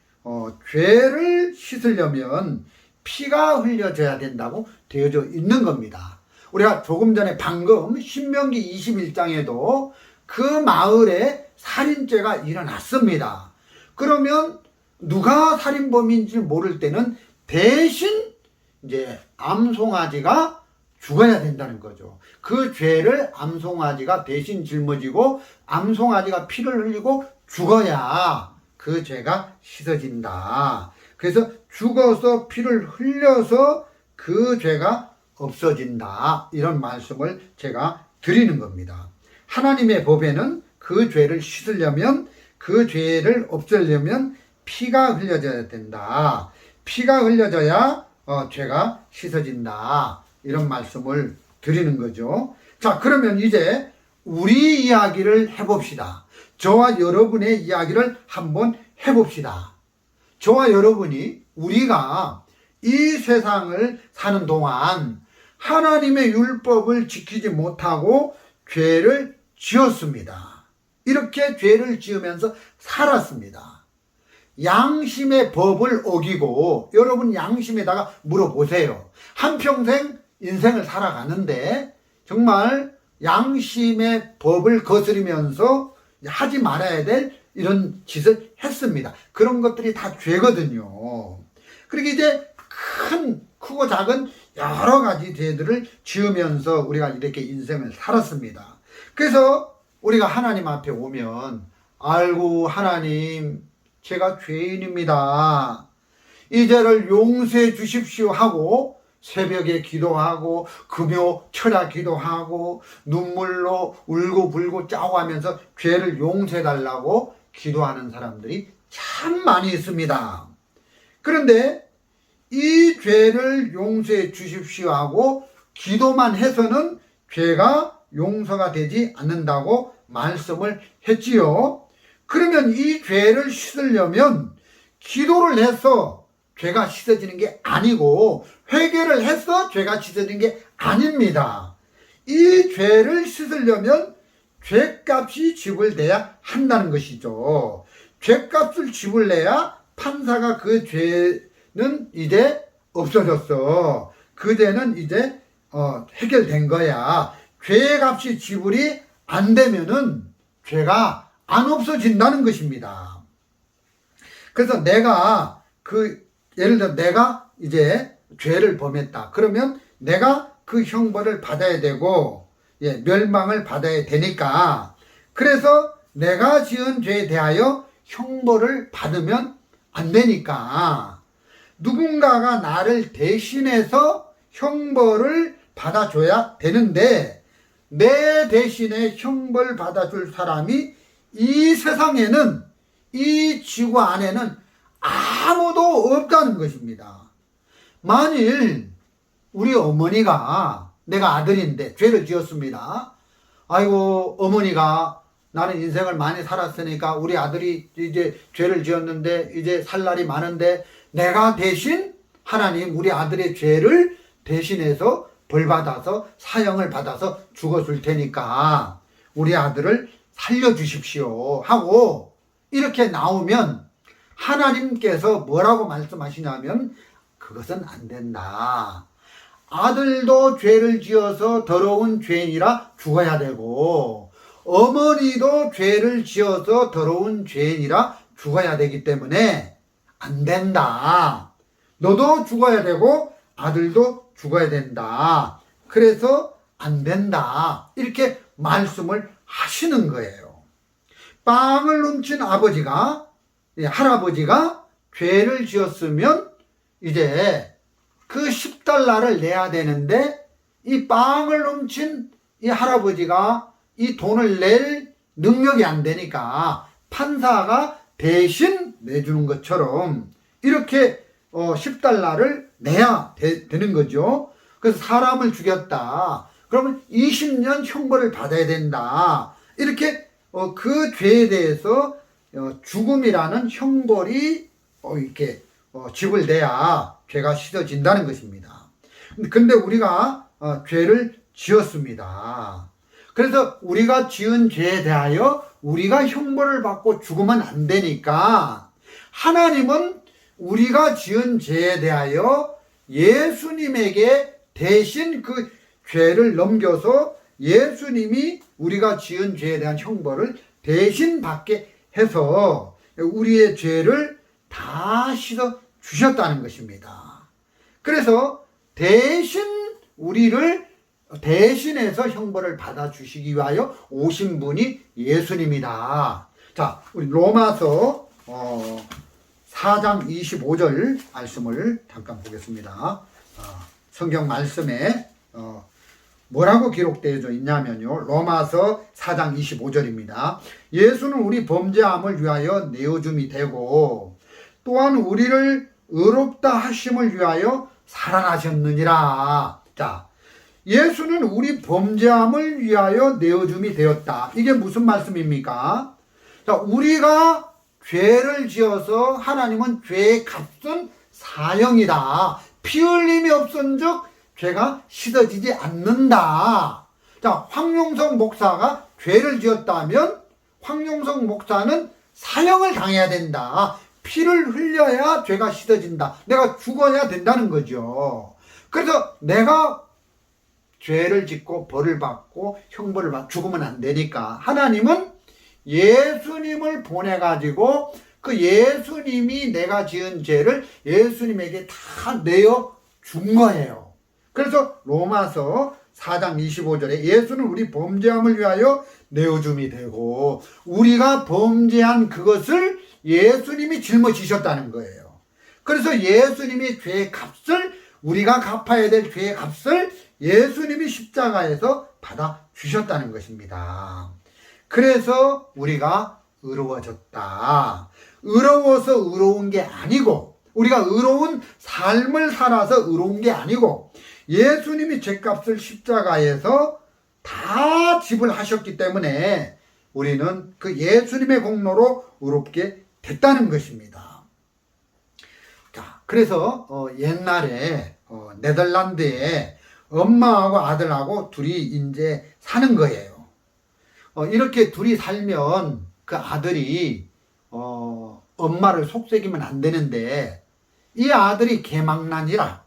죄를 씻으려면 피가 흘려져야 된다고 되어져 있는 겁니다. 우리가 조금 전에 방금 신명기 21장에도 그 마을에 살인죄가 일어났습니다. 그러면 누가 살인범인지 모를 때는 대신 이제 암송아지가 죽어야 된다는 거죠. 그 죄를 암송아지가 대신 짊어지고 암송아지가 피를 흘리고 죽어야 그 죄가 씻어진다. 그래서 죽어서 피를 흘려서 그 죄가 없어진다. 이런 말씀을 제가 드리는 겁니다. 하나님의 법에는 그 죄를 씻으려면, 그 죄를 없애려면 피가 흘려져야 된다. 피가 흘려져야 죄가 씻어진다. 이런 말씀을 드리는 거죠. 자, 그러면 이제 우리 이야기를 해봅시다. 저와 여러분의 이야기를 한번 해봅시다. 저와 여러분이 우리가 이 세상을 사는 동안 하나님의 율법을 지키지 못하고 죄를 지었습니다. 이렇게 죄를 지으면서 살았습니다. 양심의 법을 어기고, 여러분 양심에다가 물어보세요. 한평생 인생을 살아가는데 정말 양심의 법을 거스르면서 하지 말아야 될 이런 짓을 했습니다. 그런 것들이 다 죄거든요. 그리고 이제 크고 작은 여러 가지 죄들을 지으면서 우리가 이렇게 인생을 살았습니다. 그래서 우리가 하나님 앞에 오면, 아이고 하나님, 제가 죄인입니다. 이 죄를 용서해 주십시오 하고 새벽에 기도하고 금요 철야 기도하고 눈물로 울고불고 짜고하면서 죄를 용서해 달라고 기도하는 사람들이 참 많이 있습니다. 그런데 이 죄를 용서해 주십시오 하고 기도만 해서는 죄가 용서가 되지 않는다고 말씀을 했지요. 그러면 이 죄를 씻으려면 기도를 해서 죄가 씻어지는 게 아니고 회개를 해서 죄가 씻어지는 게 아닙니다. 이 죄를 씻으려면 죄값이 지불돼야 한다는 것이죠. 죄값을 지불해야 판사가 그 죄는 이제 없어졌어. 그 죄는 이제 해결된 거야. 죄값이 지불이 안 되면은 죄가 안 없어진다는 것입니다. 그래서 내가 예를 들어 내가 이제 죄를 범했다. 그러면 내가 그 형벌을 받아야 되고, 멸망을 받아야 되니까, 그래서 내가 지은 죄에 대하여 형벌을 받으면 안 되니까 누군가가 나를 대신해서 형벌을 받아줘야 되는데, 내 대신에 형벌 받아줄 사람이 이 세상에는, 이 지구 안에는 아무도 없다는 것입니다. 만일 우리 어머니가, 내가 아들인데 죄를 지었습니다. 아이고 어머니가, 나는 인생을 많이 살았으니까 우리 아들이 이제 죄를 지었는데 이제 살 날이 많은데 내가 대신 하나님 우리 아들의 죄를 대신해서 벌받아서 사형을 받아서 죽어줄 테니까 우리 아들을 살려주십시오 하고 이렇게 나오면 하나님께서 뭐라고 말씀하시냐면, 그것은 안 된다. 아들도 죄를 지어서 더러운 죄인이라 죽어야 되고, 어머니도 죄를 지어서 더러운 죄인이라 죽어야 되기 때문에 안 된다. 너도 죽어야 되고 아들도 죽어야 된다. 그래서 안 된다. 이렇게 말씀을 하시는 거예요. 빵을 훔친 할아버지가 죄를 지었으면 이제 그 10달러를 내야 되는데, 이 빵을 훔친 이 할아버지가 이 돈을 낼 능력이 안 되니까 판사가 대신 내주는 것처럼 이렇게 10달러를 내야 되는 거죠. 그래서 사람을 죽였다. 그러면 20년 형벌을 받아야 된다. 이렇게 그 죄에 대해서 죽음이라는 형벌이 이렇게 지불돼야 죄가 씻어진다는 것입니다. 근데 우리가 죄를 지었습니다. 그래서 우리가 지은 죄에 대하여 우리가 형벌을 받고 죽으면 안 되니까 하나님은 우리가 지은 죄에 대하여 예수님에게 대신 그 죄를 넘겨서 예수님이 우리가 지은 죄에 대한 형벌을 대신 받게 해서 우리의 죄를 다 씻어 주셨다는 것입니다. 그래서 대신 우리를 대신해서 형벌을 받아주시기 위하여 오신 분이 예수님이다. 자, 우리 로마서 4장 25절 말씀을 잠깐 보겠습니다. 성경 말씀에 뭐라고 기록되어 있냐면요. 로마서 4장 25절입니다. 예수는 우리 범죄함을 위하여 내어줌이 되고 또한 우리를 의롭다 하심을 위하여 살아나셨느니라. 자, 예수는 우리 범죄함을 위하여 내어줌이 되었다. 이게 무슨 말씀입니까? 자, 우리가 죄를 지어서 하나님은 죄의 값은 사형이다. 피 흘림이 없은즉 죄가 씻어지지 않는다. 자, 황용석 목사가 죄를 지었다면 황용석 목사는 사형을 당해야 된다. 피를 흘려야 죄가 씻어진다. 내가 죽어야 된다는 거죠. 그래서 내가 죄를 짓고 벌을 받고 형벌을 받고 죽으면 안 되니까 하나님은 예수님을 보내가지고 그 예수님이 내가 지은 죄를 예수님에게 다 내어 준 거예요. 그래서 로마서 4장 25절에 예수는 우리 범죄함을 위하여 내어줌이 되고 우리가 범죄한 그것을 예수님이 짊어지셨다는 거예요. 그래서 예수님이 죄의 값을 우리가 갚아야 될 죄의 값을 예수님이 십자가에서 받아 주셨다는 것입니다. 그래서 우리가 의로워졌다. 의로워서 의로운 게 아니고 우리가 의로운 삶을 살아서 의로운 게 아니고 예수님이 죄값을 십자가에서 다 지불하셨기 때문에 우리는 그 예수님의 공로로 의롭게 됐다는 것입니다. 자, 그래서 옛날에 네덜란드에 엄마하고 아들하고 둘이 이제 사는 거예요. 이렇게 둘이 살면 그 아들이 엄마를 속삭이면 안 되는데 이 아들이 개망난이라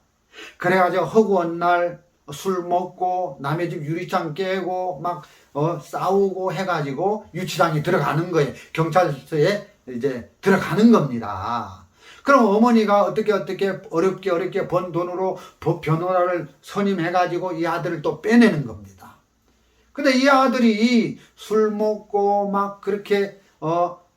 그래가지고 허구한 날 술 먹고 남의 집 유리창 깨고 막 싸우고 해가지고 유치장에 들어가는 거예요. 경찰서에 이제 들어가는 겁니다. 그럼 어머니가 어떻게 어렵게 번 돈으로 변호사를 선임해가지고 이 아들을 또 빼내는 겁니다. 근데 이 아들이 술 먹고 막 그렇게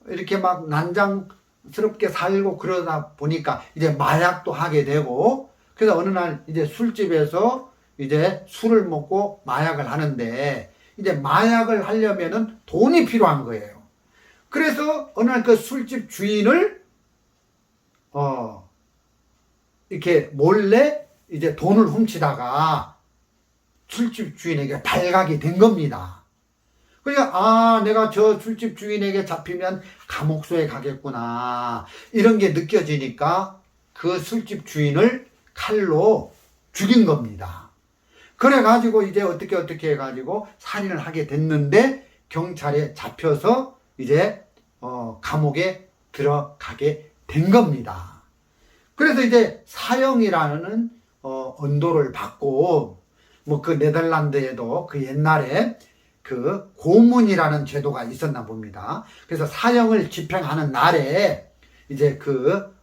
이렇게 막 난장스럽게 살고 그러다 보니까 이제 마약도 하게 되고 그래서 어느 날 이제 술집에서 이제 술을 먹고 마약을 하는데 이제 마약을 하려면은 돈이 필요한 거예요. 그래서 어느 날 그 술집 주인을 이렇게 몰래 이제 돈을 훔치다가 술집 주인에게 발각이 된 겁니다. 그러니까 내가 저 술집 주인에게 잡히면 감옥소에 가겠구나 이런 게 느껴지니까 그 술집 주인을 칼로 죽인 겁니다. 그래가지고 이제 어떻게 해가지고 살인을 하게 됐는데 경찰에 잡혀서 이제 감옥에 들어가게 된 겁니다. 그래서 이제 사형이라는 언도를 받고 뭐 그 네덜란드에도 그 옛날에 그 고문이라는 제도가 있었나 봅니다. 그래서 사형을 집행하는 날에 이제 그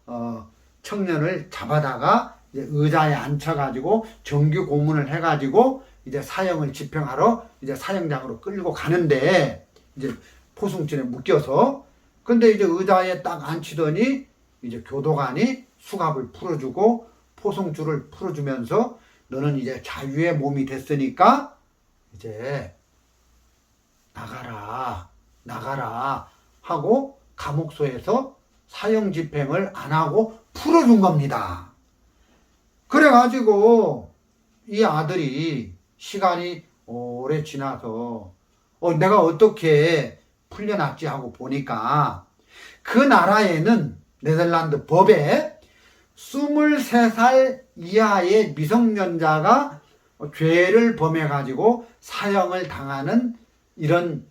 청년을 잡아다가 이제 의자에 앉혀가지고 정규 고문을 해가지고 이제 사형을 집행하러 이제 사형장으로 끌고 가는데 이제 포승줄에 묶여서 근데 이제 의자에 딱 앉히더니 이제 교도관이 수갑을 풀어주고 포승줄을 풀어주면서 너는 이제 자유의 몸이 됐으니까 이제 나가라 하고 감옥소에서 사형 집행을 안 하고 풀어준 겁니다. 그래가지고 이 아들이 시간이 오래 지나서 내가 어떻게 풀려났지 하고 보니까 그 나라에는 네덜란드 법에 23살 이하의 미성년자가 죄를 범해 가지고 사형을 당하는 이런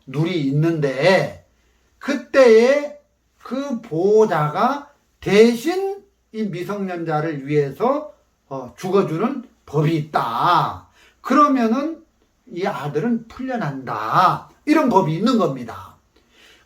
룰이 있는데, 그때에 그 보호자가 대신 이 미성년자를 위해서 죽어주는 법이 있다. 그러면은 이 아들은 풀려난다. 이런 법이 있는 겁니다.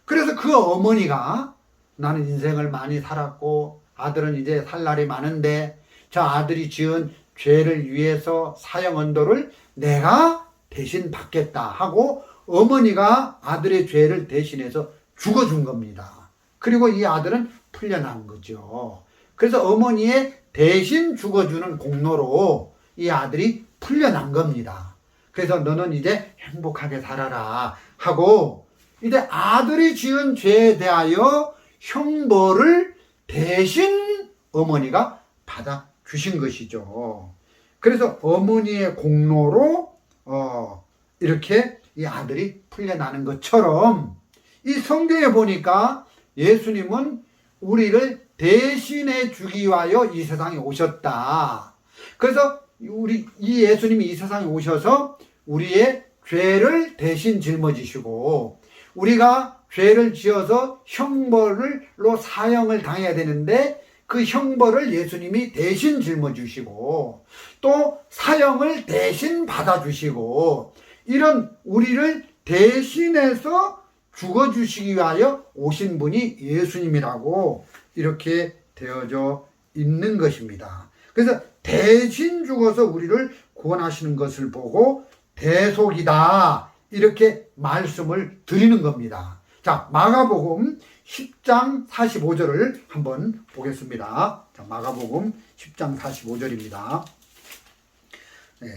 그래서 그 어머니가 나는 인생을 많이 살았고 아들은 이제 살 날이 많은데 저 아들이 지은 죄를 위해서 사형 언도를 내가 대신 받겠다 하고 어머니가 아들의 죄를 대신해서 죽어준 겁니다. 그리고 이 아들은 풀려난 거죠. 그래서 어머니의 대신 죽어주는 공로로 이 아들이 풀려난 겁니다. 그래서 너는 이제 행복하게 살아라 하고 이제 아들이 지은 죄에 대하여 형벌을 대신 어머니가 받아 주신 것이죠. 그래서 어머니의 공로로 이렇게 이 아들이 풀려나는 것처럼 이 성경에 보니까 예수님은 우리를 대신해 주기 위하여 이 세상에 오셨다. 그래서 이 예수님이 이 세상에 오셔서 우리의 죄를 대신 짊어지시고 우리가 죄를 지어서 형벌로 사형을 당해야 되는데 그 형벌을 예수님이 대신 짊어지시고 또 사형을 대신 받아주시고 이런 우리를 대신해서 죽어주시기 위하여 오신 분이 예수님이라고 이렇게 되어져 있는 것입니다. 그래서 대신 죽어서 우리를 구원하시는 것을 보고 대속이다 이렇게 말씀을 드리는 겁니다. 자, 마가복음 10장 45절을 한번 보겠습니다. 자, 마가복음 10장 45절입니다. 네.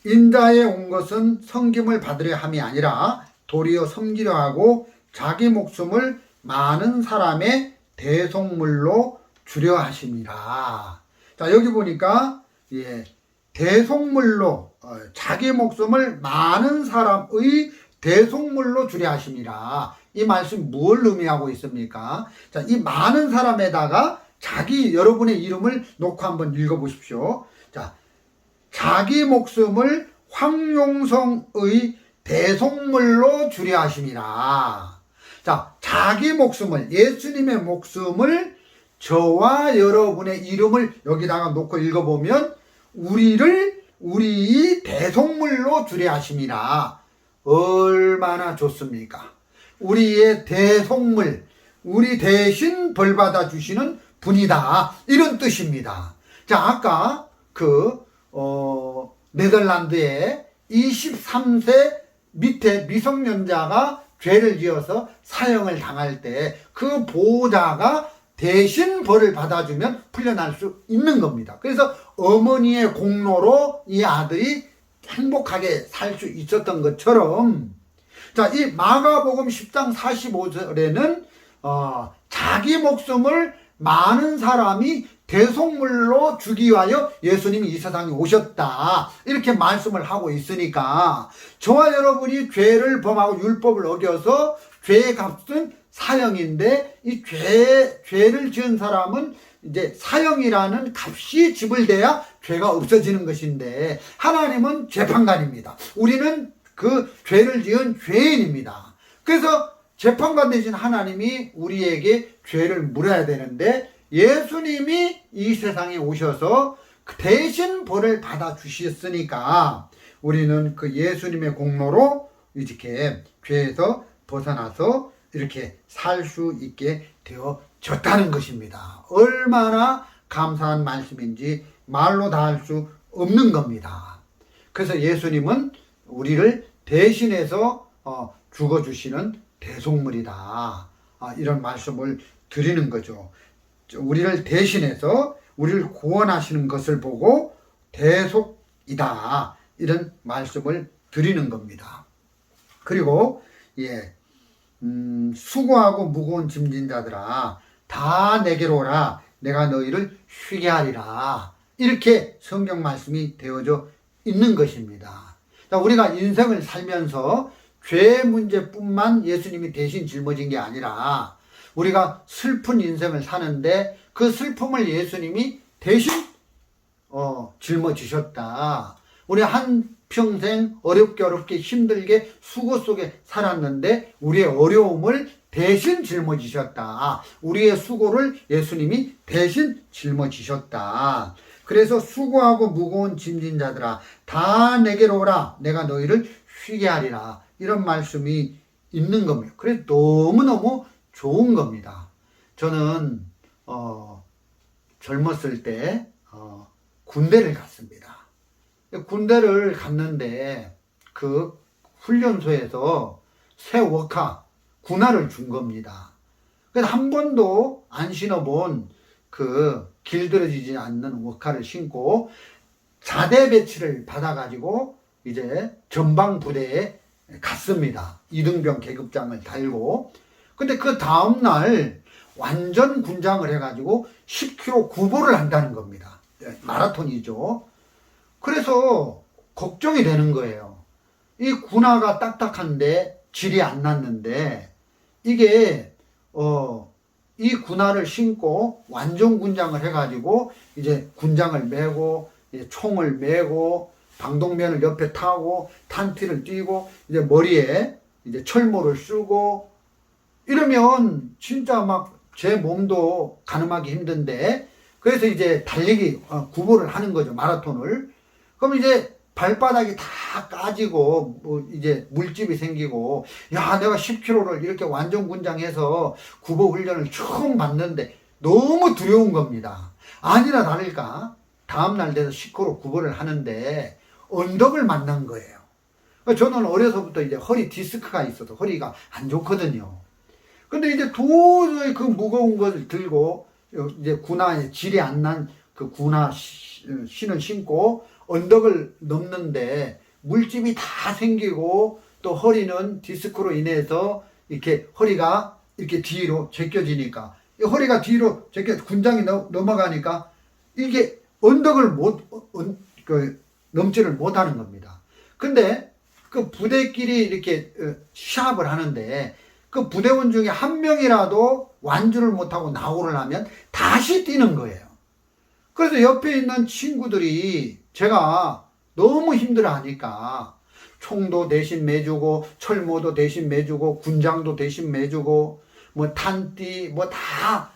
인자에 온 것은 섬김을 받으려 함이 아니라 도리어 섬기려 하고 자기 목숨을 많은 사람의 대속물로 주려 하심이라. 자, 여기 보니까 대속물로 자기 목숨을 많은 사람의 대속물로 주려 하심이라. 이 말씀 뭘 의미하고 있습니까? 자, 이 많은 사람에다가 여러분의 이름을 놓고 한번 읽어보십시오. 자, 자기 목숨을 황룡성의 대속물로 주려 하심이라. 자, 자기 목숨을, 예수님의 목숨을 저와 여러분의 이름을 여기다가 놓고 읽어보면 우리 대속물로 주려 하심이라. 얼마나 좋습니까? 우리의 대속물, 우리 대신 벌받아 주시는 분이다. 이런 뜻입니다. 자, 아까 네덜란드에 23세 밑에 미성년자가 죄를 지어서 사형을 당할 때 그 보호자가 대신 벌을 받아주면 풀려날 수 있는 겁니다. 그래서 어머니의 공로로 이 아들이 행복하게 살 수 있었던 것처럼 자, 이 마가복음 10장 45절에는 자기 목숨을 많은 사람이 대속물로 주기 위하여 예수님이 이 세상에 오셨다. 이렇게 말씀을 하고 있으니까 저와 여러분이 죄를 범하고 율법을 어겨서 죄의 값은 사형인데 이 죄를 지은 사람은 이제 사형이라는 값이 지불돼야 죄가 없어지는 것인데 하나님은 재판관입니다. 우리는 그 죄를 지은 죄인입니다. 그래서 재판관 되신 하나님이 우리에게 죄를 물어야 되는데 예수님이 이 세상에 오셔서 대신 벌을 받아 주셨으니까 우리는 그 예수님의 공로로 이렇게 죄에서 벗어나서 이렇게 살 수 있게 되어졌다는 것입니다. 얼마나 감사한 말씀인지 말로 다 할 수 없는 겁니다. 그래서 예수님은 우리를 대신해서 죽어주시는 대속물이다. 이런 말씀을 드리는 거죠. 우리를 대신해서 우리를 구원하시는 것을 보고 대속이다. 이런 말씀을 드리는 겁니다. 그리고 수고하고 무거운 짐진 자들아 다 내게로 오라 내가 너희를 쉬게 하리라. 이렇게 성경 말씀이 되어져 있는 것입니다. 우리가 인생을 살면서 죄 문제뿐만 예수님이 대신 짊어진 게 아니라 우리가 슬픈 인생을 사는데 그 슬픔을 예수님이 대신 짊어지셨다. 우리 한평생 어렵게 힘들게 수고 속에 살았는데 우리의 어려움을 대신 짊어지셨다. 우리의 수고를 예수님이 대신 짊어지셨다. 그래서 수고하고 무거운 짐진 자들아 다 내게로 오라. 내가 너희를 쉬게 하리라. 이런 말씀이 있는 겁니다. 그래서 너무너무 좋은 겁니다. 저는 젊었을 때 군대를 갔습니다. 군대를 갔는데 그 훈련소에서 새 워카 군화를 준 겁니다. 그래서 한 번도 안 신어본 그 길들여지지 않는 워카를 신고 자대 배치를 받아가지고 이제 전방 부대에 갔습니다. 이등병 계급장을 달고. 근데 그 다음날 완전 군장을 해가지고 10km 구보를 한다는 겁니다. 마라톤이죠. 그래서 걱정이 되는 거예요. 이 군화가 딱딱한데 질이 안 났는데 이게 이 군화를 신고 완전 군장을 해가지고 이제 군장을 메고 이제 총을 메고 방독면을 옆에 타고 탄티를 띠고 이제 머리에 이제 철모를 쓰고 이러면 진짜 막 제 몸도 가늠하기 힘든데 그래서 이제 달리기 구보를 하는 거죠. 마라톤을. 그럼 이제 발바닥이 다 까지고 뭐 이제 물집이 생기고 야 내가 10km를 이렇게 완전 군장해서 구보 훈련을 처음 받는데 너무 두려운 겁니다. 아니나 다를까 다음날 돼서 10km 구보를 하는데 언덕을 만난 거예요. 저는 어려서부터 이제 허리 디스크가 있어서 허리가 안 좋거든요. 근데 이제 도저히 그 무거운 것을 들고 이제 군화에 질이 안 난 그 군화 신을 신고 언덕을 넘는데 물집이 다 생기고 또 허리는 디스크로 인해서 이렇게 허리가 이렇게 뒤로 제껴지니까 허리가 뒤로 제껴 군장이 넘어가니까 이게 언덕을 넘지를 못하는 겁니다. 근데 그 부대끼리 이렇게 시합을 하는데 그 부대원 중에 한 명이라도 완주를 못하고 낙오를 하면 다시 뛰는 거예요. 그래서 옆에 있는 친구들이 제가 너무 힘들어 하니까 총도 대신 매주고 철모도 대신 매주고 군장도 대신 매주고 뭐 탄띠 뭐 다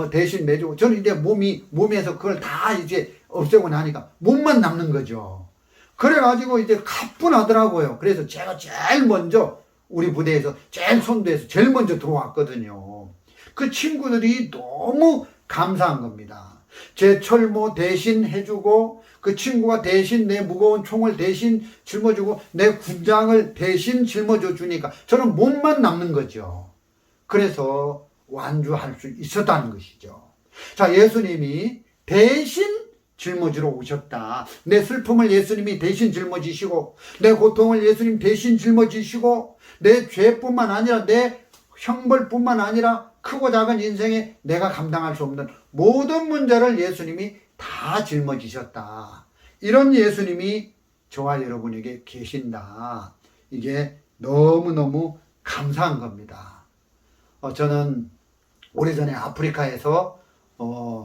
대신 매주고 저는 이제 몸에서 그걸 다 이제 없애고 나니까 몸만 남는 거죠. 그래가지고 이제 가뿐하더라고요. 그래서 제가 제일 먼저 우리 부대에서 제일 선두에서 제일 먼저 들어왔거든요. 그 친구들이 너무 감사한 겁니다. 제 철모 대신 해주고 그 친구가 대신 내 무거운 총을 대신 짊어주고 내 군장을 대신 짊어져 주니까 저는 몸만 남는 거죠. 그래서 완주할 수 있었다는 것이죠. 자, 예수님이 대신 짊어지러 오셨다. 내 슬픔을 예수님이 대신 짊어지시고 내 고통을 예수님 대신 짊어지시고 내 죄뿐만 아니라 내 형벌뿐만 아니라 크고 작은 인생에 내가 감당할 수 없는 모든 문제를 예수님이 다 짊어지셨다. 이런 예수님이 저와 여러분에게 계신다. 이게 너무너무 감사한 겁니다. 저는 오래전에 아프리카에서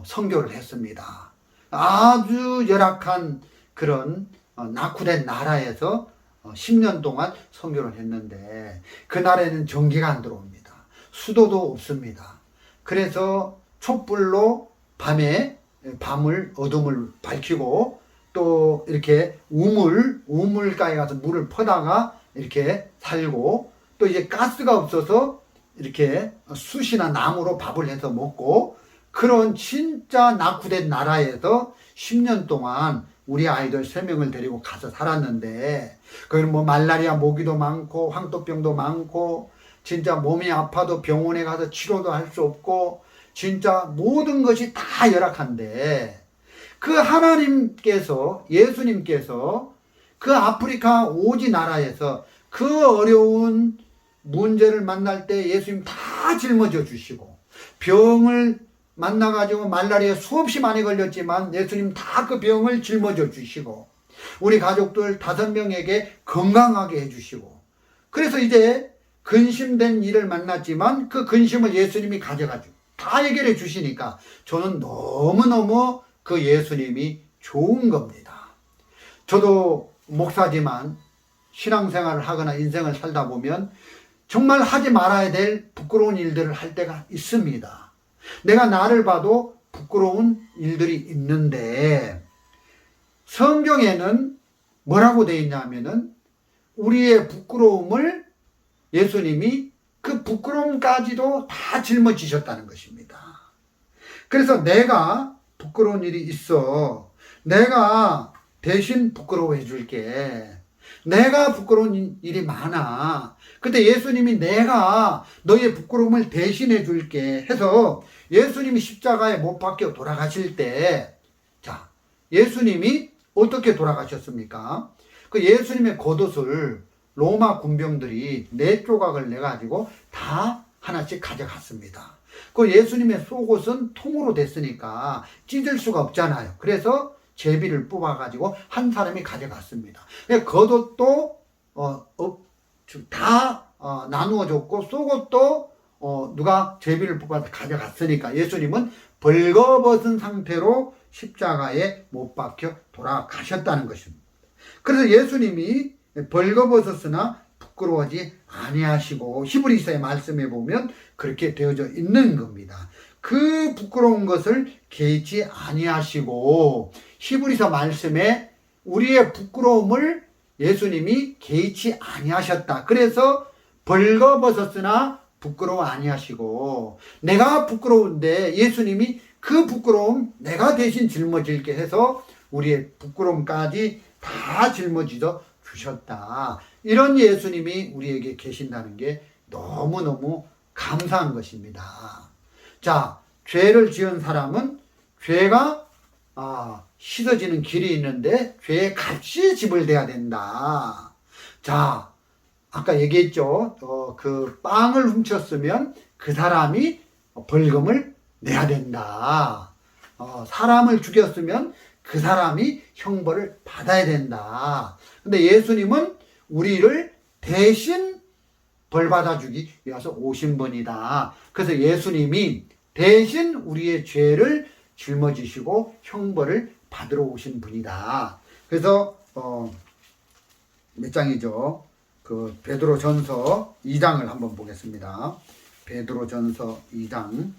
선교를 했습니다. 아주 열악한 그런 낙후된 나라에서 10년 동안 선교를 했는데 그날에는 전기가 안 들어옵니다. 수도도 없습니다. 그래서 촛불로 밤을 어둠을 밝히고 또 이렇게 우물가에 가서 물을 퍼다가 이렇게 살고 또 이제 가스가 없어서 이렇게 숯이나 나무로 밥을 해서 먹고 그런 진짜 낙후된 나라에서 10년 동안 우리 아이들 3명을 데리고 가서 살았는데 거기는 뭐 말라리아 모기도 많고 황토병도 많고 진짜 몸이 아파도 병원에 가서 치료도 할 수 없고 진짜 모든 것이 다 열악한데 그 하나님께서 예수님께서 그 아프리카 오지 나라에서 그 어려운 문제를 만날 때 예수님 다 짊어져 주시고 병을 만나가지고 말라리아 수없이 많이 걸렸지만 예수님 다 그 병을 짊어져 주시고 우리 가족들 5명에게 건강하게 해주시고 그래서 이제 근심된 일을 만났지만 그 근심을 예수님이 가져가지고 다 해결해 주시니까 저는 너무너무 그 예수님이 좋은 겁니다. 저도 목사지만 신앙생활을 하거나 인생을 살다 보면 정말 하지 말아야 될 부끄러운 일들을 할 때가 있습니다. 내가 나를 봐도 부끄러운 일들이 있는데 성경에는 뭐라고 되어 있냐면은 우리의 부끄러움을 예수님이 그 부끄러움까지도 다 짊어지셨다는 것입니다. 그래서 내가 부끄러운 일이 있어. 내가 대신 부끄러워해 줄게. 내가 부끄러운 일이 많아. 근데 예수님이 내가 너의 부끄러움을 대신해 줄게 해서 예수님이 십자가에 못 박혀 돌아가실 때, 자, 예수님이 어떻게 돌아가셨습니까? 그 예수님의 겉옷을 로마 군병들이 4조각을 내가지고 다 하나씩 가져갔습니다. 그 예수님의 속옷은 통으로 됐으니까 찢을 수가 없잖아요. 그래서 제비를 뽑아가지고 한 사람이 가져갔습니다. 겉옷도 다 나누어 줬고 속옷도 누가 제비를 뽑아서 가져갔으니까 예수님은 벌거벗은 상태로 십자가에 못 박혀 돌아가셨다는 것입니다. 그래서 예수님이 벌거벗었으나 부끄러워하지 아니하시고 히브리서의 말씀에 보면 그렇게 되어져 있는 겁니다. 그 부끄러운 것을 개의치 아니하시고 히브리서 말씀에 우리의 부끄러움을 예수님이 개의치 아니하셨다. 그래서 벌거벗었으나 부끄러워 아니하시고 내가 부끄러운데 예수님이 그 부끄러움 내가 대신 짊어질게 해서 우리의 부끄러움까지 다 짊어지어 주셨다. 이런 예수님이 우리에게 계신다는 게 너무너무 감사한 것입니다. 자, 죄를 지은 사람은 죄가 씻어지는 길이 있는데 죄의 값이 지불돼야 된다. 자, 아까 얘기했죠. 그 빵을 훔쳤으면 그 사람이 벌금을 내야 된다. 사람을 죽였으면 그 사람이 형벌을 받아야 된다. 근데 예수님은 우리를 대신 벌 받아주기 위해서 오신 분이다. 그래서 예수님이 대신 우리의 죄를 짊어지시고 형벌을 받으러 오신 분이다. 그래서 몇 장이죠? 그 베드로전서 2장을 한번 보겠습니다. 베드로전서 2장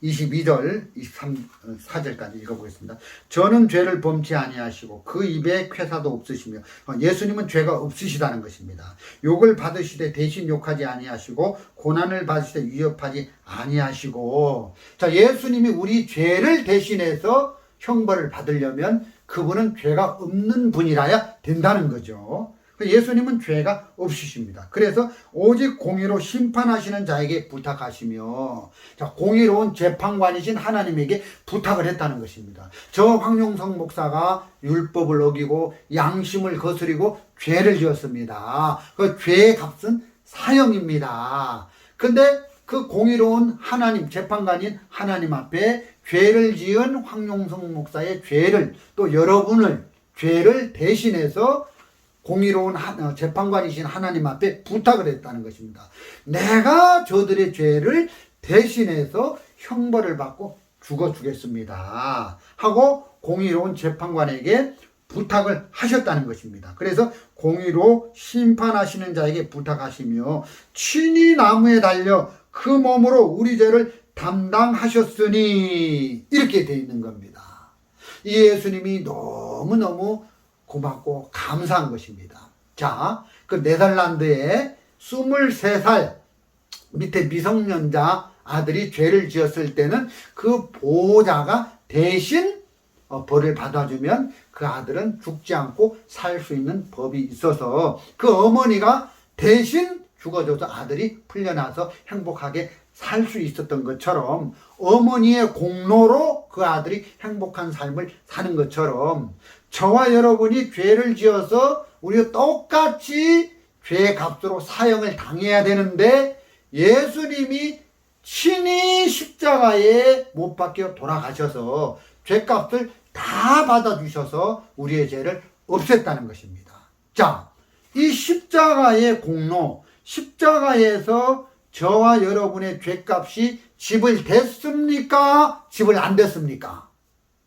22절 24절까지 읽어보겠습니다. 저는 죄를 범치 아니하시고 그 입에 쾌사도 없으시며 예수님은 죄가 없으시다는 것입니다. 욕을 받으시되 대신 욕하지 아니하시고 고난을 받으시되 위협하지 아니하시고, 자, 예수님이 우리 죄를 대신해서 형벌을 받으려면 그분은 죄가 없는 분이라야 된다는 거죠. 예수님은 죄가 없으십니다. 그래서 오직 공의로 심판하시는 자에게 부탁하시며, 자, 공의로운 재판관이신 하나님에게 부탁을 했다는 것입니다. 저 황용성 목사가 율법을 어기고 양심을 거스리고 죄를 지었습니다. 그 죄의 값은 사형입니다. 근데 그 공의로운 하나님, 재판관인 하나님 앞에 죄를 지은 황용성 목사의 죄를, 또 여러분을 죄를 대신해서 공의로운 재판관이신 하나님 앞에 부탁을 했다는 것입니다. 내가 저들의 죄를 대신해서 형벌을 받고 죽어주겠습니다 하고 공의로운 재판관에게 부탁을 하셨다는 것입니다. 그래서 공의로 심판하시는 자에게 부탁하시며 친히 나무에 달려 그 몸으로 우리 죄를 담당하셨으니, 이렇게 되어 있는 겁니다. 이 예수님이 너무너무 고맙고 감사한 것입니다. 자, 그 네덜란드에 23살 밑에 미성년자 아들이 죄를 지었을 때는 그 보호자가 대신 벌을 받아주면 그 아들은 죽지 않고 살 수 있는 법이 있어서 그 어머니가 대신 죽어줘서 아들이 풀려나서 행복하게 살 수 있었던 것처럼, 어머니의 공로로 그 아들이 행복한 삶을 사는 것처럼 저와 여러분이 죄를 지어서 우리가 똑같이 죄의 값으로 사형을 당해야 되는데 예수님이 친히 십자가에 못 박혀 돌아가셔서 죄값을 다 받아주셔서 우리의 죄를 없앴다는 것입니다. 자, 이 십자가의 공로, 십자가에서 저와 여러분의 죄값이 지불됐습니까? 지불 안 됐습니까?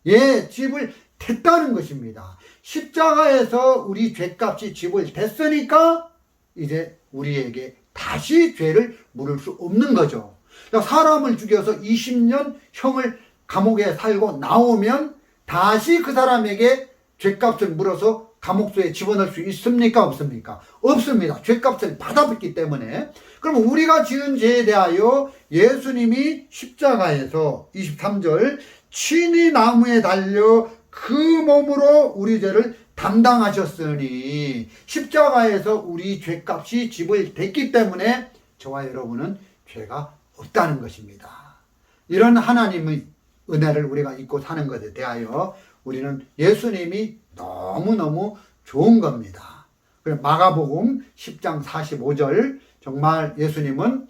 예, 지불됐다는 것입니다. 십자가에서 우리 죄값이 지불됐으니까 이제 우리에게 다시 죄를 물을 수 없는 거죠. 사람을 죽여서 20년 형을 감옥에 살고 나오면 다시 그 사람에게 죄값을 물어서 감옥소에 집어넣을 수 있습니까? 없습니까? 없습니다. 죄값을 받아봤기 때문에. 그럼 우리가 지은 죄에 대하여 예수님이 십자가에서 23절 친히 나무에 달려 그 몸으로 우리 죄를 담당하셨으니 십자가에서 우리 죄값이 지불됐기 때문에 저와 여러분은 죄가 없다는 것입니다. 이런 하나님의 은혜를 우리가 잊고 사는 것에 대하여 우리는 예수님이 너무너무 좋은 겁니다. 마가복음 10장 45절 정말 예수님은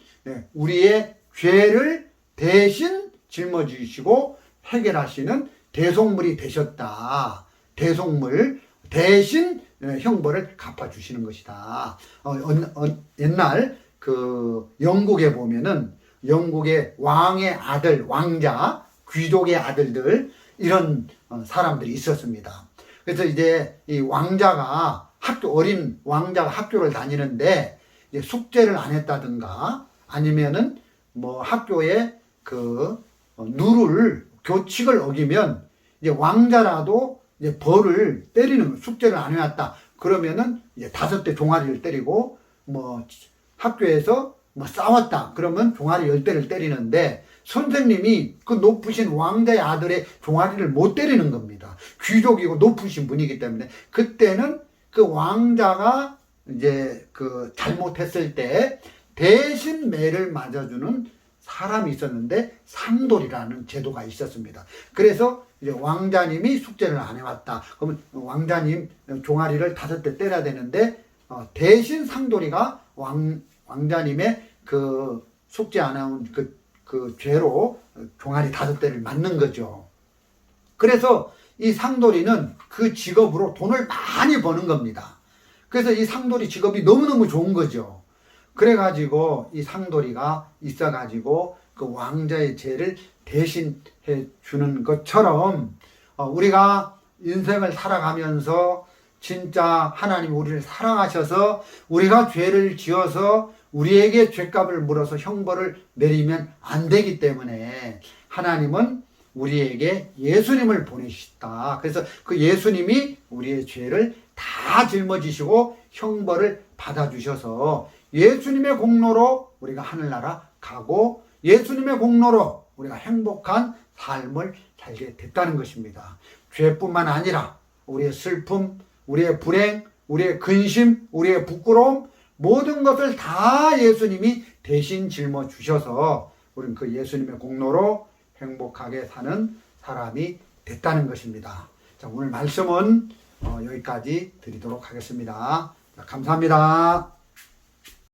우리의 죄를 대신 짊어지시고 해결하시는 대속물이 되셨다. 대속물 대신 형벌을 갚아주시는 것이다. 옛날 그 영국에 보면은 영국의 왕의 아들, 왕자, 귀족의 아들들 이런 사람들이 있었습니다. 그래서 이제 이 왕자가 어린 왕자가 학교를 다니는데 이제 숙제를 안 했다든가 아니면은 뭐 학교에 그 교칙을 어기면 이제 왕자라도 이제 벌을 때리는 숙제를 안 해왔다. 그러면은 이제 5대 종아리를 때리고 뭐 학교에서 뭐 싸웠다. 그러면 종아리 10대를 때리는데 선생님이 그 높으신 왕자의 아들의 종아리를 못 때리는 겁니다. 귀족이고 높으신 분이기 때문에 그때는 그 왕자가 이제 그 잘못했을 때 대신 매를 맞아주는 사람이 있었는데 상돌이라는 제도가 있었습니다. 그래서 이제 왕자님이 숙제를 안 해왔다. 그러면 왕자님 종아리를 5대 때려야 되는데 대신 상돌이가 왕자님의 그 숙제 안 해온 그 죄로 종아리 5대를 맞는 거죠. 그래서 이 상돌이는 그 직업으로 돈을 많이 버는 겁니다. 그래서 이 상돌이 직업이 너무너무 좋은 거죠. 그래가지고 이 상돌이가 있어가지고 그 왕자의 죄를 대신해 주는 것처럼 우리가 인생을 살아가면서 진짜 하나님 우리를 사랑하셔서 우리가 죄를 지어서 우리에게 죄값을 물어서 형벌을 내리면 안 되기 때문에 하나님은 우리에게 예수님을 보내셨다. 그래서 그 예수님이 우리의 죄를 다 짊어지시고 형벌을 받아주셔서 예수님의 공로로 우리가 하늘나라 가고 예수님의 공로로 우리가 행복한 삶을 살게 됐다는 것입니다. 죄뿐만 아니라 우리의 슬픔, 우리의 불행, 우리의 근심, 우리의 부끄러움 모든 것을 다 예수님이 대신 짊어주셔서 우리는 그 예수님의 공로로 행복하게 사는 사람이 됐다는 것입니다. 자, 오늘 말씀은 여기까지 드리도록 하겠습니다. 자, 감사합니다.